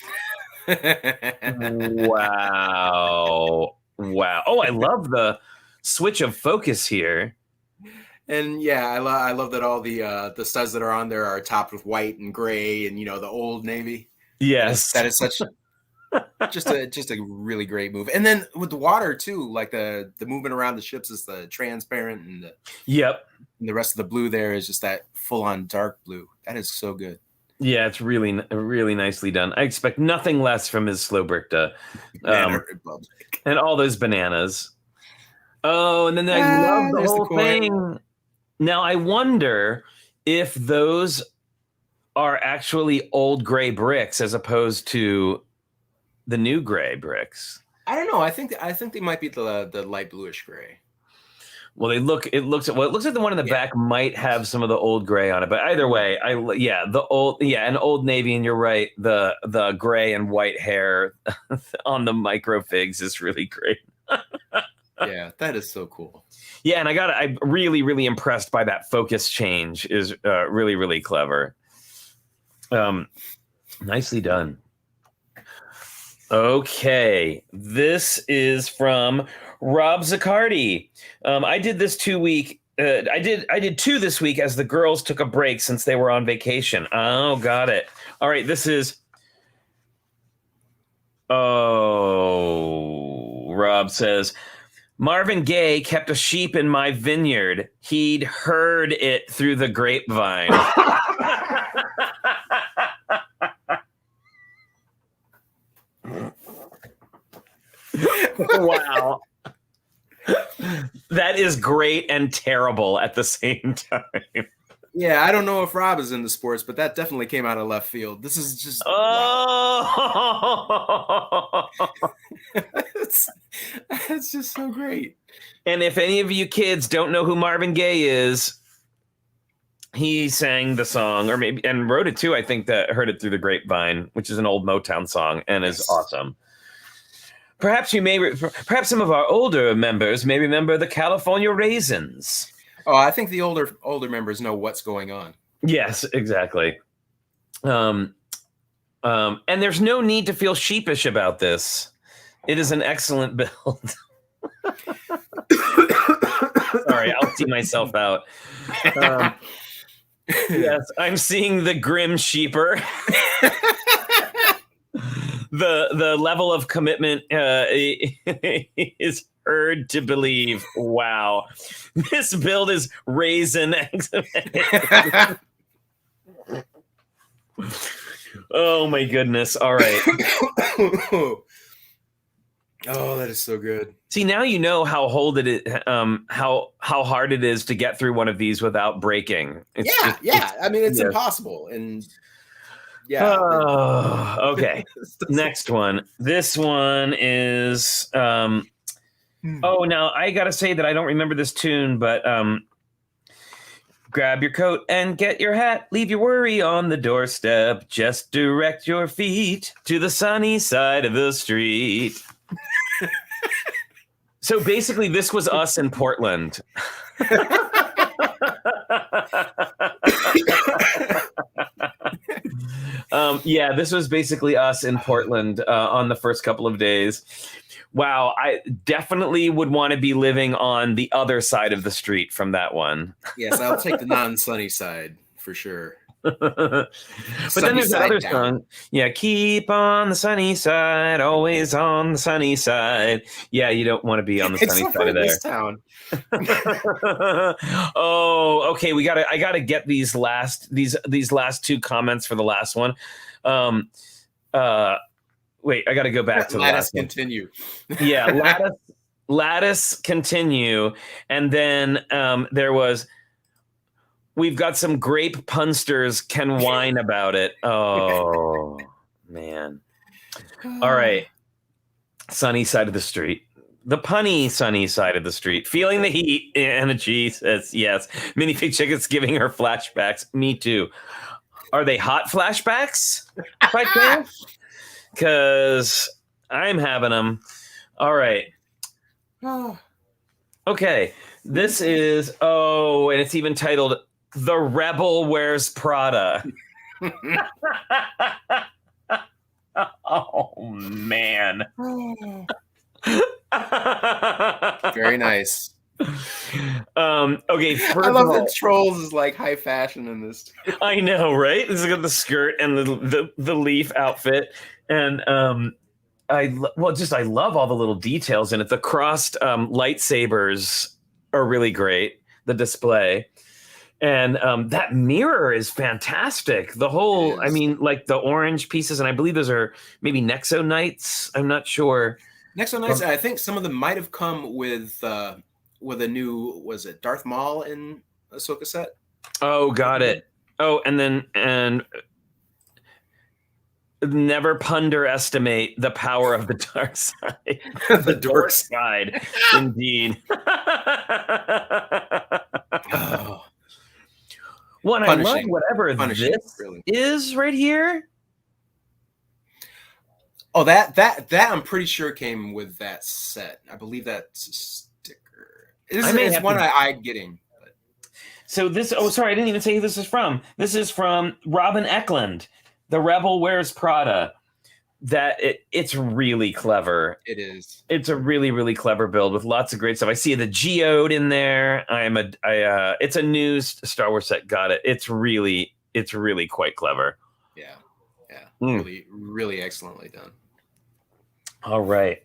Speaker 1: Wow. Wow. Oh, I love the switch of focus here.
Speaker 2: And yeah, I love that all the studs that are on there are topped with white and gray and, the Old Navy.
Speaker 1: Yes.
Speaker 2: That is such just a really great move. And then with the water too, like the movement around the ships is the transparent and the rest of the blue there is just that full on dark blue. That is so good.
Speaker 1: Yeah, it's really, really nicely done. I expect nothing less from Ms. Slow Brickta. And all those bananas. Oh, and then I love the whole thing. Now, I wonder if those are actually old gray bricks as opposed to the new gray bricks.
Speaker 2: I don't know. I think they might be the light bluish gray.
Speaker 1: Well, it looks like the one in the back might have some of the old gray on it, but either way, an Old Navy, and you're right, the gray and white hair on the microfigs is really great.
Speaker 2: Yeah, that is so cool.
Speaker 1: Yeah, and I'm really, really impressed by that focus change. Is really, really clever. Nicely done. Okay, this is from Rob Zaccardi. I did this 2 week. I did 2 this week as the girls took a break since they were on vacation. Oh, got it. All right, this is. Oh, Rob says, Marvin Gaye kept a sheep in my vineyard. He'd heard it through the grapevine. Wow. That is great and terrible at the same time.
Speaker 2: Yeah, I don't know if Rob is into sports, but that definitely came out of left field. This is just
Speaker 1: wow.
Speaker 2: It's just so great.
Speaker 1: And if any of you kids don't know who Marvin Gaye is, he sang the song, and wrote it too. I think that Heard It Through the Grapevine, which is an old Motown song and is awesome. Perhaps some of our older members may remember the California Raisins.
Speaker 2: Oh, I think the older members know what's going on.
Speaker 1: Yes, exactly. And there's no need to feel sheepish about this. It is an excellent build. Sorry, I'll see myself out. Yes, I'm seeing the grim sheeper. The level of commitment is heard to believe. Wow. This build is raisin. Oh my goodness. All right.
Speaker 2: Oh, that is so good.
Speaker 1: See, now you know how hard it is to get through one of these without breaking.
Speaker 2: I mean, it's impossible. And yeah.
Speaker 1: Okay. Next one. This one is oh, now I gotta say that I don't remember this tune, but grab your coat and get your hat, leave your worry on the doorstep, just direct your feet to the sunny side of the street. So basically this was us in Portland. Yeah, this was basically us in Portland on the first couple of days. Wow, I definitely would want to be living on the other side of the street from that one.
Speaker 2: Yes, I'll take the non-sunny side for sure.
Speaker 1: But then there's that other song. Yeah, keep on the sunny side, always on the sunny side. Yeah, you don't want to be on the sunny side of there.
Speaker 2: This town.
Speaker 1: Oh, okay. I gotta get these last two comments for the last one. Wait, I gotta go back to the last one.
Speaker 2: Continue.
Speaker 1: Yeah, lattice continue. And then there was, we've got some grape punsters can whine about it. Oh, man. All right. Sunny side of the street. The punny sunny side of the street. Feeling the heat. And the G says, yes. Minifig Chicken's giving her flashbacks. Me too. Are they hot flashbacks? Because I'm having them. All right. Okay. This is, and it's even titled The Rebel Wears Prada. Oh, man.
Speaker 2: Very nice.
Speaker 1: Okay,
Speaker 2: I love that trolls is like high fashion in this.
Speaker 1: I know, right? This is got the skirt and the leaf outfit, and I love all the little details in it. The crossed lightsabers are really great. The display. And that mirror is fantastic. The whole, I mean, like the orange pieces, and I believe those are maybe Nexo Knights. I'm not sure.
Speaker 2: Nexo Knights, I think some of them might have come with a new, was it Darth Maul in Ahsoka set?
Speaker 1: Oh, got it. Oh, and never underestimate the power of the dark side.
Speaker 2: The dark
Speaker 1: side, indeed.
Speaker 2: Oh.
Speaker 1: One, I love whatever this really is right here.
Speaker 2: Oh, that I'm pretty sure came with that set. I believe that's a sticker. It's one I'm getting. But.
Speaker 1: So this, sorry, I didn't even say who this is from. This is from Robin Eklund, The Rebel Wears Prada. It's really clever.
Speaker 2: It is.
Speaker 1: It's a really, really clever build with lots of great stuff. I see the geode in there. It's a new Star Wars set. Got it. It's really quite clever.
Speaker 2: Yeah. Really, really excellently done.
Speaker 1: All right.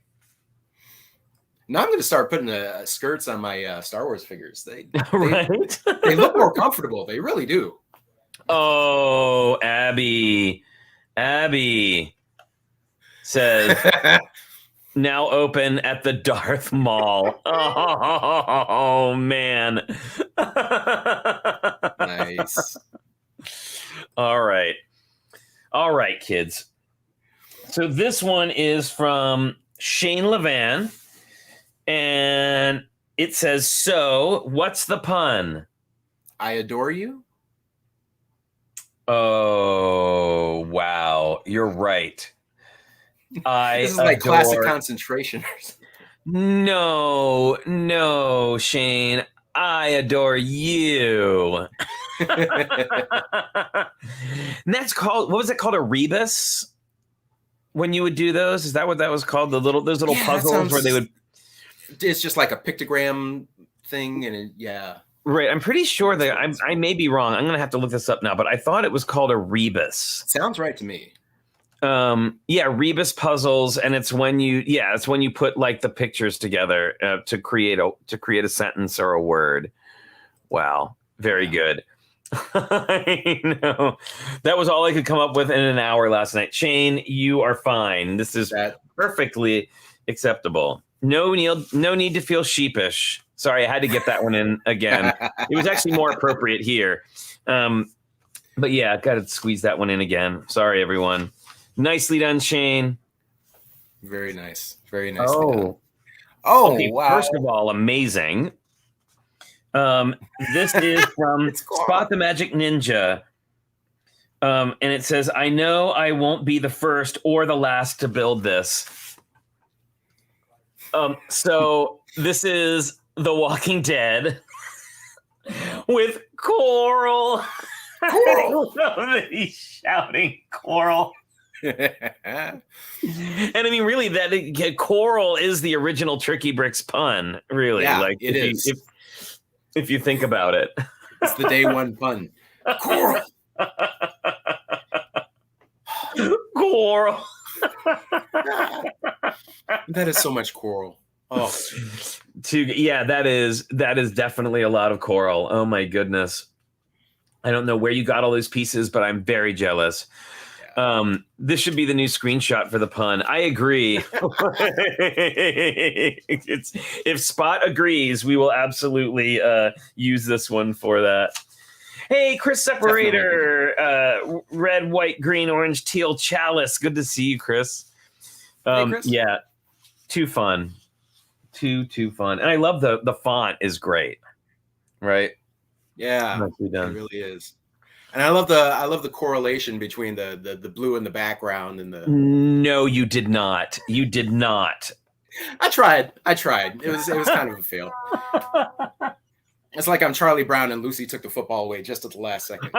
Speaker 2: Now I'm going to start putting skirts on my Star Wars figures. They look more comfortable. They really do.
Speaker 1: Oh, Abby says now open at the Darth Mall. Oh man.
Speaker 2: Nice.
Speaker 1: All right, kids. So this one is from Shane Levan, and it says, so what's the pun?
Speaker 2: I adore you.
Speaker 1: Oh, wow. You're right.
Speaker 2: This is like classic concentration.
Speaker 1: No, Shane. I adore you. And that's called, what was it called? A rebus? When you would do those? Is that what that was called? Those little puzzles where they would.
Speaker 2: It's just like a pictogram thing, and
Speaker 1: Right. I'm pretty sure that I may be wrong. I'm going to have to look this up now, but I thought it was called a rebus.
Speaker 2: Sounds right to me.
Speaker 1: Rebus puzzles, and it's when you put like the pictures together to create a sentence or a word. Wow. Very good. I know. That was all I could come up with in an hour last night. Shane, you are fine. This is perfectly acceptable. No need to feel sheepish. Sorry, I had to get that one in again. It was actually more appropriate here. But yeah, got to squeeze that one in again. Sorry, everyone. Nicely done, Shane.
Speaker 2: Very nice. Very nice.
Speaker 1: Oh, okay, wow. First of all, amazing. This is from Spot the Magic Ninja. And it says, I know I won't be the first or the last to build this. So this is The Walking Dead with Coral. I love that he's shouting Coral. And I mean, really, that Coral is the original Tricky Bricks pun. Really,
Speaker 2: yeah,
Speaker 1: like
Speaker 2: it is.
Speaker 1: If you think about it,
Speaker 2: it's the day one pun. Coral.
Speaker 1: Coral.
Speaker 2: That is so much coral. Oh,
Speaker 1: That is definitely a lot of coral. Oh my goodness. I don't know where you got all those pieces, but I'm very jealous.
Speaker 2: yeah.
Speaker 1: This should be the new screenshot for the pun. I agree. If Spot agrees, we will absolutely use this one for that. Hey, Chris Separator, red, white, green, orange, teal, chalice. Good to see you, Chris.
Speaker 2: Hey, Chris.
Speaker 1: Yeah, too fun. Too fun. And I love the font is great. Right?
Speaker 2: Yeah,
Speaker 1: Nicely done.
Speaker 2: it really is. And I love the correlation between the blue in the background and the.
Speaker 1: No, you did not. You did not.
Speaker 2: I tried. It was kind of a fail. It's like I'm Charlie Brown and Lucy took the football away just at the last second.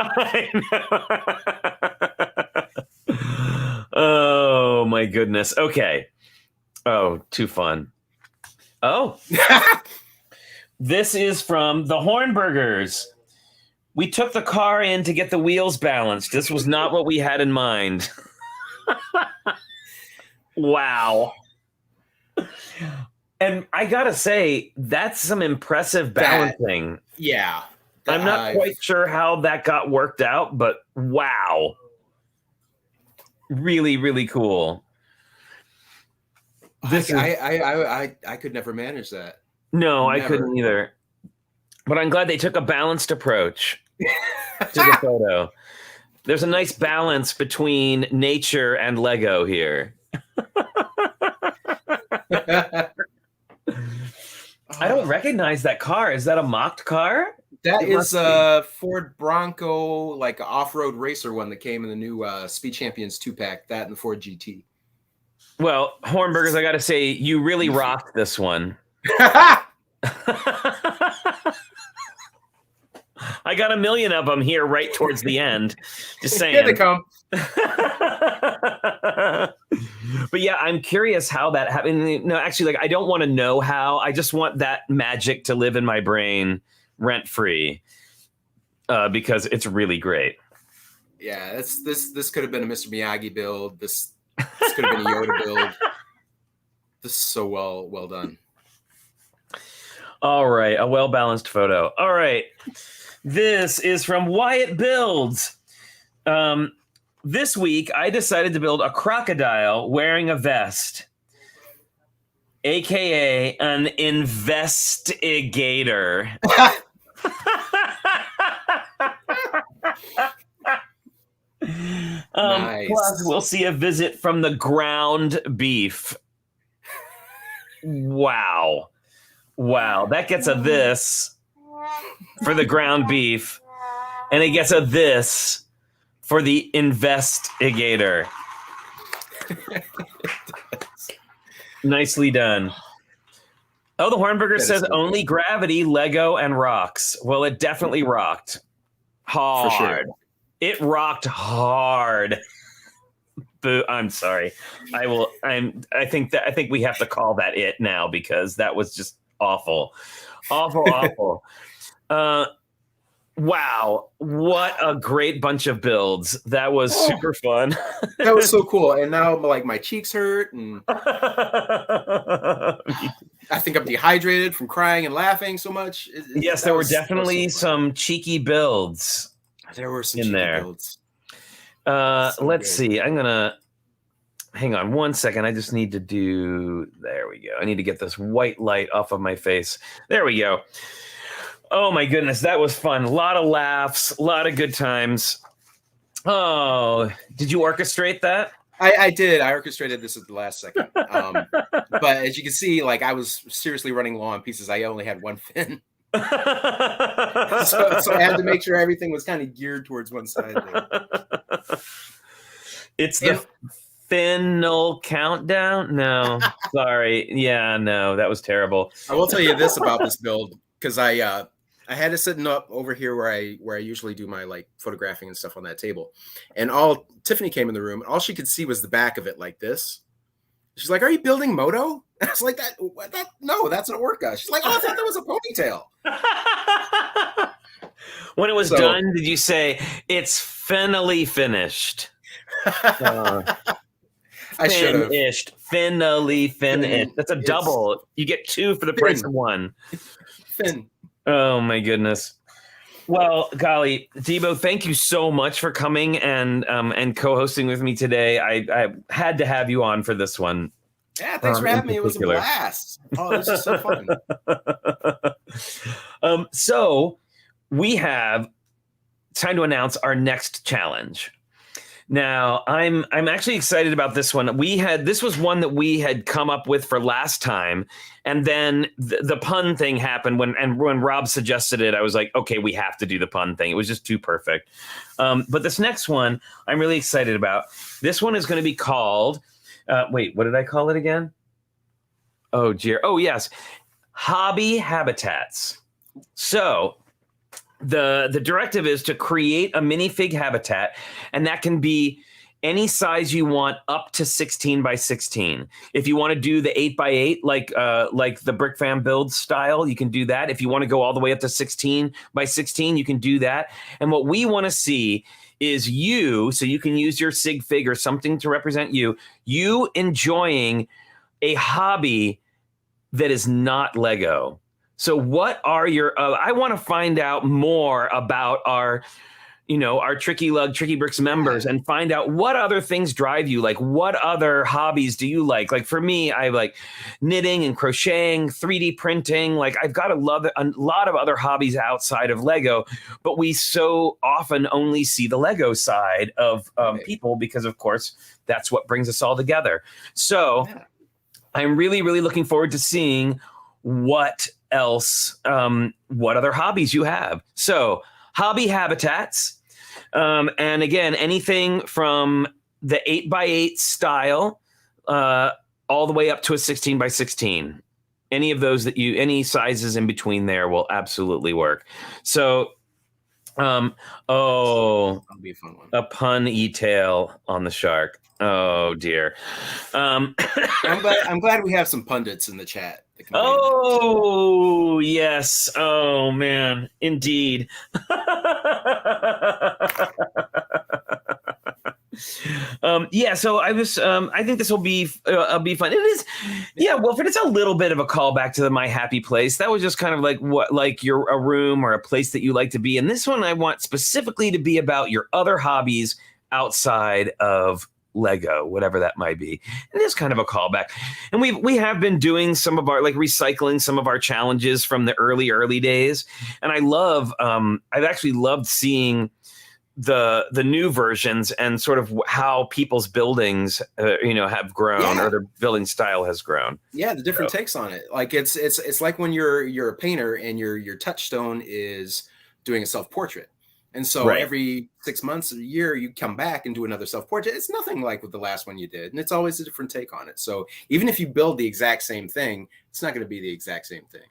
Speaker 1: Oh my goodness. Okay. Oh, too fun. Oh. This is from the Hornburgers. We took the car in to get the wheels balanced. This was not what we had in mind. Wow. And I gotta say, that's some impressive balancing.
Speaker 2: Yeah.
Speaker 1: I'm not quite sure how that got worked out, but wow. Really, really cool.
Speaker 2: I could never manage that.
Speaker 1: No,
Speaker 2: Never.
Speaker 1: I couldn't either. But I'm glad they took a balanced approach to the photo. There's a nice balance between nature and Lego here. I don't recognize that car. Is that a mocked car?
Speaker 2: That
Speaker 1: It
Speaker 2: is
Speaker 1: must be.
Speaker 2: a Ford Bronco, like an off-road racer one that came in the new Speed Champions 2-pack, that and the Ford GT.
Speaker 1: Well, Hornburgers, I got to say, you really rocked this one. I got a million of them here right towards the end. Just saying.
Speaker 2: Here they come.
Speaker 1: But yeah, I'm curious how that happened. No, actually, like I don't want to know how. I just want that magic to live in my brain rent free because it's really great.
Speaker 2: Yeah, this could have been a Mr. Miyagi build. This could have been a Yoda build. This is so well done.
Speaker 1: All right, a well-balanced photo. All right, this is from Wyatt Builds. This week, I decided to build a crocodile wearing a vest, aka an investigator.
Speaker 2: Nice.
Speaker 1: Plus, we'll see a visit from the ground beef. Wow. That gets a this for the ground beef, and it gets a this for the investigator. Nicely done. Oh, the Hornburger says
Speaker 2: so
Speaker 1: only gravity, Lego, and rocks. Well, it definitely rocked hard.
Speaker 2: For sure.
Speaker 1: It rocked hard. Boo! I'm sorry. I think we have to call that it now because that was just awful. Awful. Wow, what a great bunch of builds. That was super fun.
Speaker 2: That was so cool. And now like my cheeks hurt and I think I'm dehydrated from crying and laughing so much.
Speaker 1: Yes, there were definitely some cheeky builds.
Speaker 2: There were some
Speaker 1: in
Speaker 2: cheeky
Speaker 1: there.
Speaker 2: builds.
Speaker 1: Let's see. I'm gonna hang on one second. I just need to do. There we go. I need to get this white light off of my face. There we go. Oh my goodness, that was fun. A lot of laughs, a lot of good times. Oh, did you orchestrate that?
Speaker 2: I did. I orchestrated this at the last second. But as you can see, like I was seriously running low on pieces. I only had one fin. So I had to make sure everything was kind of geared towards one side there.
Speaker 1: It's the final countdown? No, sorry. Yeah, no, that was terrible.
Speaker 2: I will tell you this about this build because I had it sitting up over here where I usually do my like photographing and stuff on that table, and Tiffany came in the room and all she could see was the back of it like this. She's like, "Are you building moto?" And I was like, "No, that's an orca." She's like, "Oh, I thought that was a ponytail."
Speaker 1: When it was done, did you say it's finally finished?
Speaker 2: I should have.
Speaker 1: Finally finished. That's a double. You get 2 for the price of 1.
Speaker 2: Finn.
Speaker 1: Oh my goodness. Well, golly, Deebo, thank you so much for coming and co-hosting with me today. I had to have you on for this one.
Speaker 2: Yeah, thanks for having me. It was a blast. Oh, this is so fun.
Speaker 1: So we have time to announce our next challenge. Now, I'm actually excited about this one. This was one that we had come up with for last time, and then the pun thing happened when Rob suggested it. I was like, okay, we have to do the pun thing. It was just too perfect. But this next one, I'm really excited about. This one is going to be called. Wait, what did I call it again? Oh dear. Oh yes, hobby habitats. So. The directive is to create a minifig habitat, and that can be any size you want up to 16 by 16. If you want to do the 8 by 8, like the Brick Fam build style, you can do that. If you want to go all the way up to 16 by 16, you can do that. And what we want to see is you, so you can use your sig fig or something to represent you enjoying a hobby that is not Lego. So what are your, I want to find out more about our Tricky Bricks members and find out what other things drive you. Like what other hobbies do you like? Like for me, I like knitting and crocheting, 3D printing. Like I've got a lot of other hobbies outside of Lego, but we so often only see the Lego side of people because of course that's what brings us all together. So I'm really, really looking forward to seeing what other hobbies you have. So hobby habitats. And again, anything from the 8 by 8 style, all the way up to a 16 by 16. Any of those any sizes in between there will absolutely work. So, that'll be a fun one. A pun e-tail on the shark. Oh dear.
Speaker 2: I'm glad we have some pundits in the chat.
Speaker 1: Oh yes. Oh man, indeed. So I think this will be fun. It is, Wilfred, it's a little bit of a callback to My Happy Place. That was just kind of like a room or a place that you like to be. And this one I want specifically to be about your other hobbies outside of Lego, whatever that might be. It is kind of a callback. And we have been doing some of our, like, recycling some of our challenges from the early days. And I've actually loved seeing the new versions and sort of how people's buildings have grown, or their building style has grown.
Speaker 2: The different takes on it. Like it's like when you're a painter and your touchstone is doing a self-portrait. And so every 6 months or a year, you come back and do another self-portrait. It's nothing like with the last one you did. And it's always a different take on it. So even if you build the exact same thing, it's not going to be the exact same thing.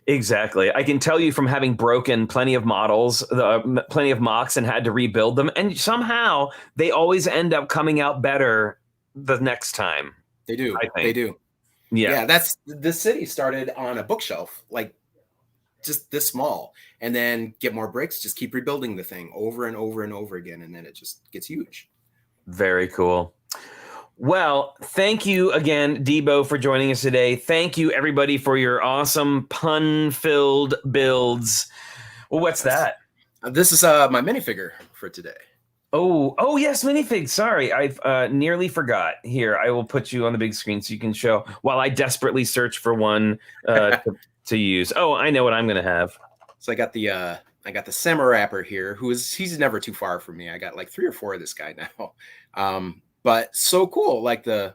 Speaker 1: Exactly. I can tell you from having broken plenty of models, plenty of mocks, and had to rebuild them. And somehow they always end up coming out better the next time.
Speaker 2: They do.
Speaker 1: I think.
Speaker 2: They do.
Speaker 1: Yeah.
Speaker 2: The city started on a bookshelf, like just this small, and then get more bricks, just keep rebuilding the thing over and over and over again. And then it just gets huge. Very cool.
Speaker 1: Well, thank you again, Deebo, for joining us today. Thank you, everybody, for your awesome pun-filled builds. Well, what's that?
Speaker 2: This is my minifigure for today.
Speaker 1: Oh, yes, minifig. Sorry, I've nearly forgot. Here, I will put you on the big screen so you can show while I desperately search for one to use. Oh, I know what I'm going to have.
Speaker 2: So I got the semi-rapper here, he's never too far from me. I got like 3 or 4 of this guy now. But so cool, like the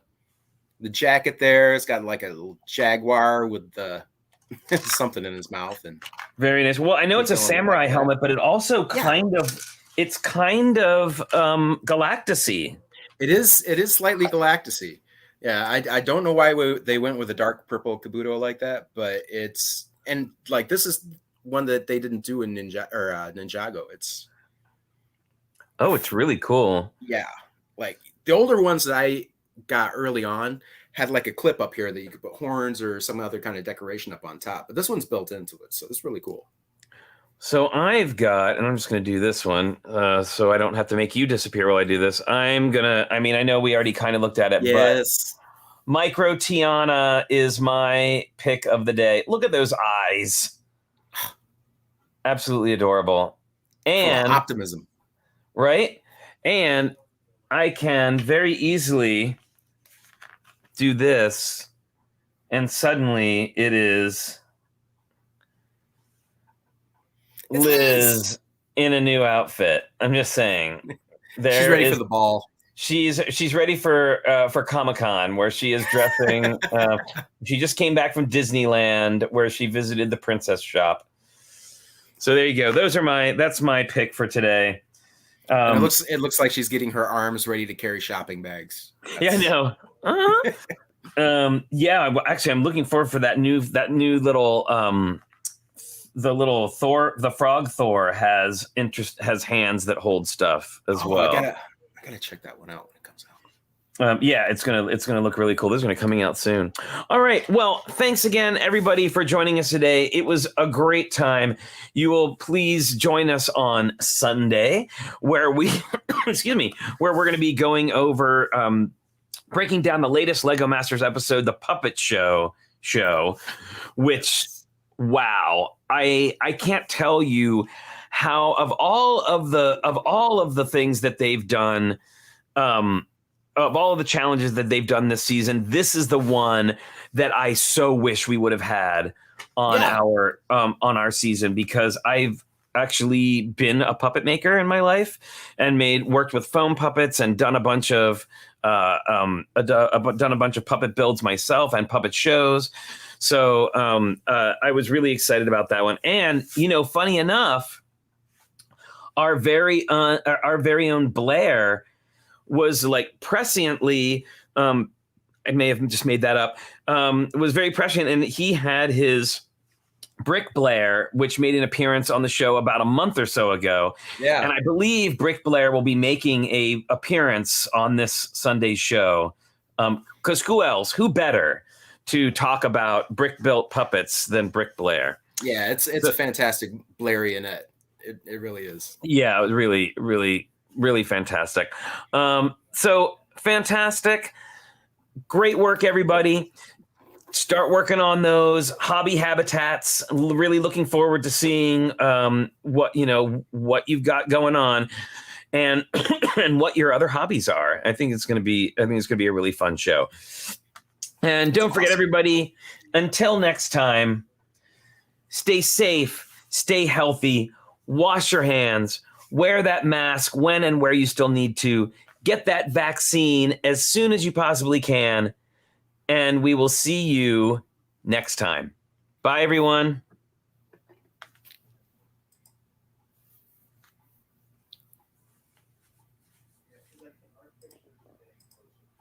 Speaker 2: jacket there. It's got like a little jaguar with the something in his mouth, and
Speaker 1: very nice. Well, I know it's a samurai helmet, but it also kind of Galactus-y.
Speaker 2: It is slightly Galactus-y. Yeah, I don't know why they went with a dark purple Kabuto like that, but this is one that they didn't do in Ninjago. It's
Speaker 1: really cool.
Speaker 2: Yeah, like the older ones that I got early on had like a clip up here that you could put horns or some other kind of decoration up on top, but this one's built into it, so it's really cool.
Speaker 1: So I've got, and I'm just going to do this one so I don't have to make you disappear while I do this. I know we already kind of looked at it,
Speaker 2: Yes.
Speaker 1: but Micro Tiana is my pick of the day. Look at those eyes. Absolutely adorable. And
Speaker 2: optimism.
Speaker 1: Right? And I can very easily do this, and suddenly it is Liz in a new outfit. I'm just saying.
Speaker 2: She's ready for the ball.
Speaker 1: She's ready for Comic-Con, where she is dressing. She just came back from Disneyland, where she visited the princess shop. So there you go. That's my pick for today.
Speaker 2: It looks like she's getting her arms ready to carry shopping bags.
Speaker 1: Yeah, I know. Actually, I'm looking forward for that new little the little Thor, the frog Thor has hands that hold stuff as well.
Speaker 2: I gotta check that one out when it comes out.
Speaker 1: It's gonna look really cool. This is gonna coming out soon. All right. Well, thanks again, everybody, for joining us today. It was a great time. You will please join us on Sunday, where we where we're gonna be going over breaking down the latest Lego Masters episode, the Puppet Show, which, wow, I can't tell you how of all of the things that they've done, of all of the challenges that they've done this season, this is the one that I so wish we would have had on our season, because I've actually been a puppet maker in my life and worked with foam puppets and done a bunch of puppet builds myself and puppet shows. So I was really excited about that one. And funny enough, our very own Blair was like presciently, I may have just made that up, was very prescient, and he had his Brick Blair, which made an appearance on the show about a month or so ago. Yeah. And I believe Brick Blair will be making a appearance on this Sunday's show. Because who better to talk about brick-built puppets than Brick Blair?
Speaker 2: Yeah, it's a fantastic Blairionette. It really is.
Speaker 1: Yeah, it was really, really, really fantastic. So fantastic. Great work, everybody. Start working on those hobby habitats. Really looking forward to seeing what you've got going on, and and what your other hobbies are. I think it's going to be a really fun show. And don't forget, everybody, until next time, stay safe, stay healthy, wash your hands, wear that mask when and where you still need to, get that vaccine as soon as you possibly can, and we will see you next time. Bye, everyone.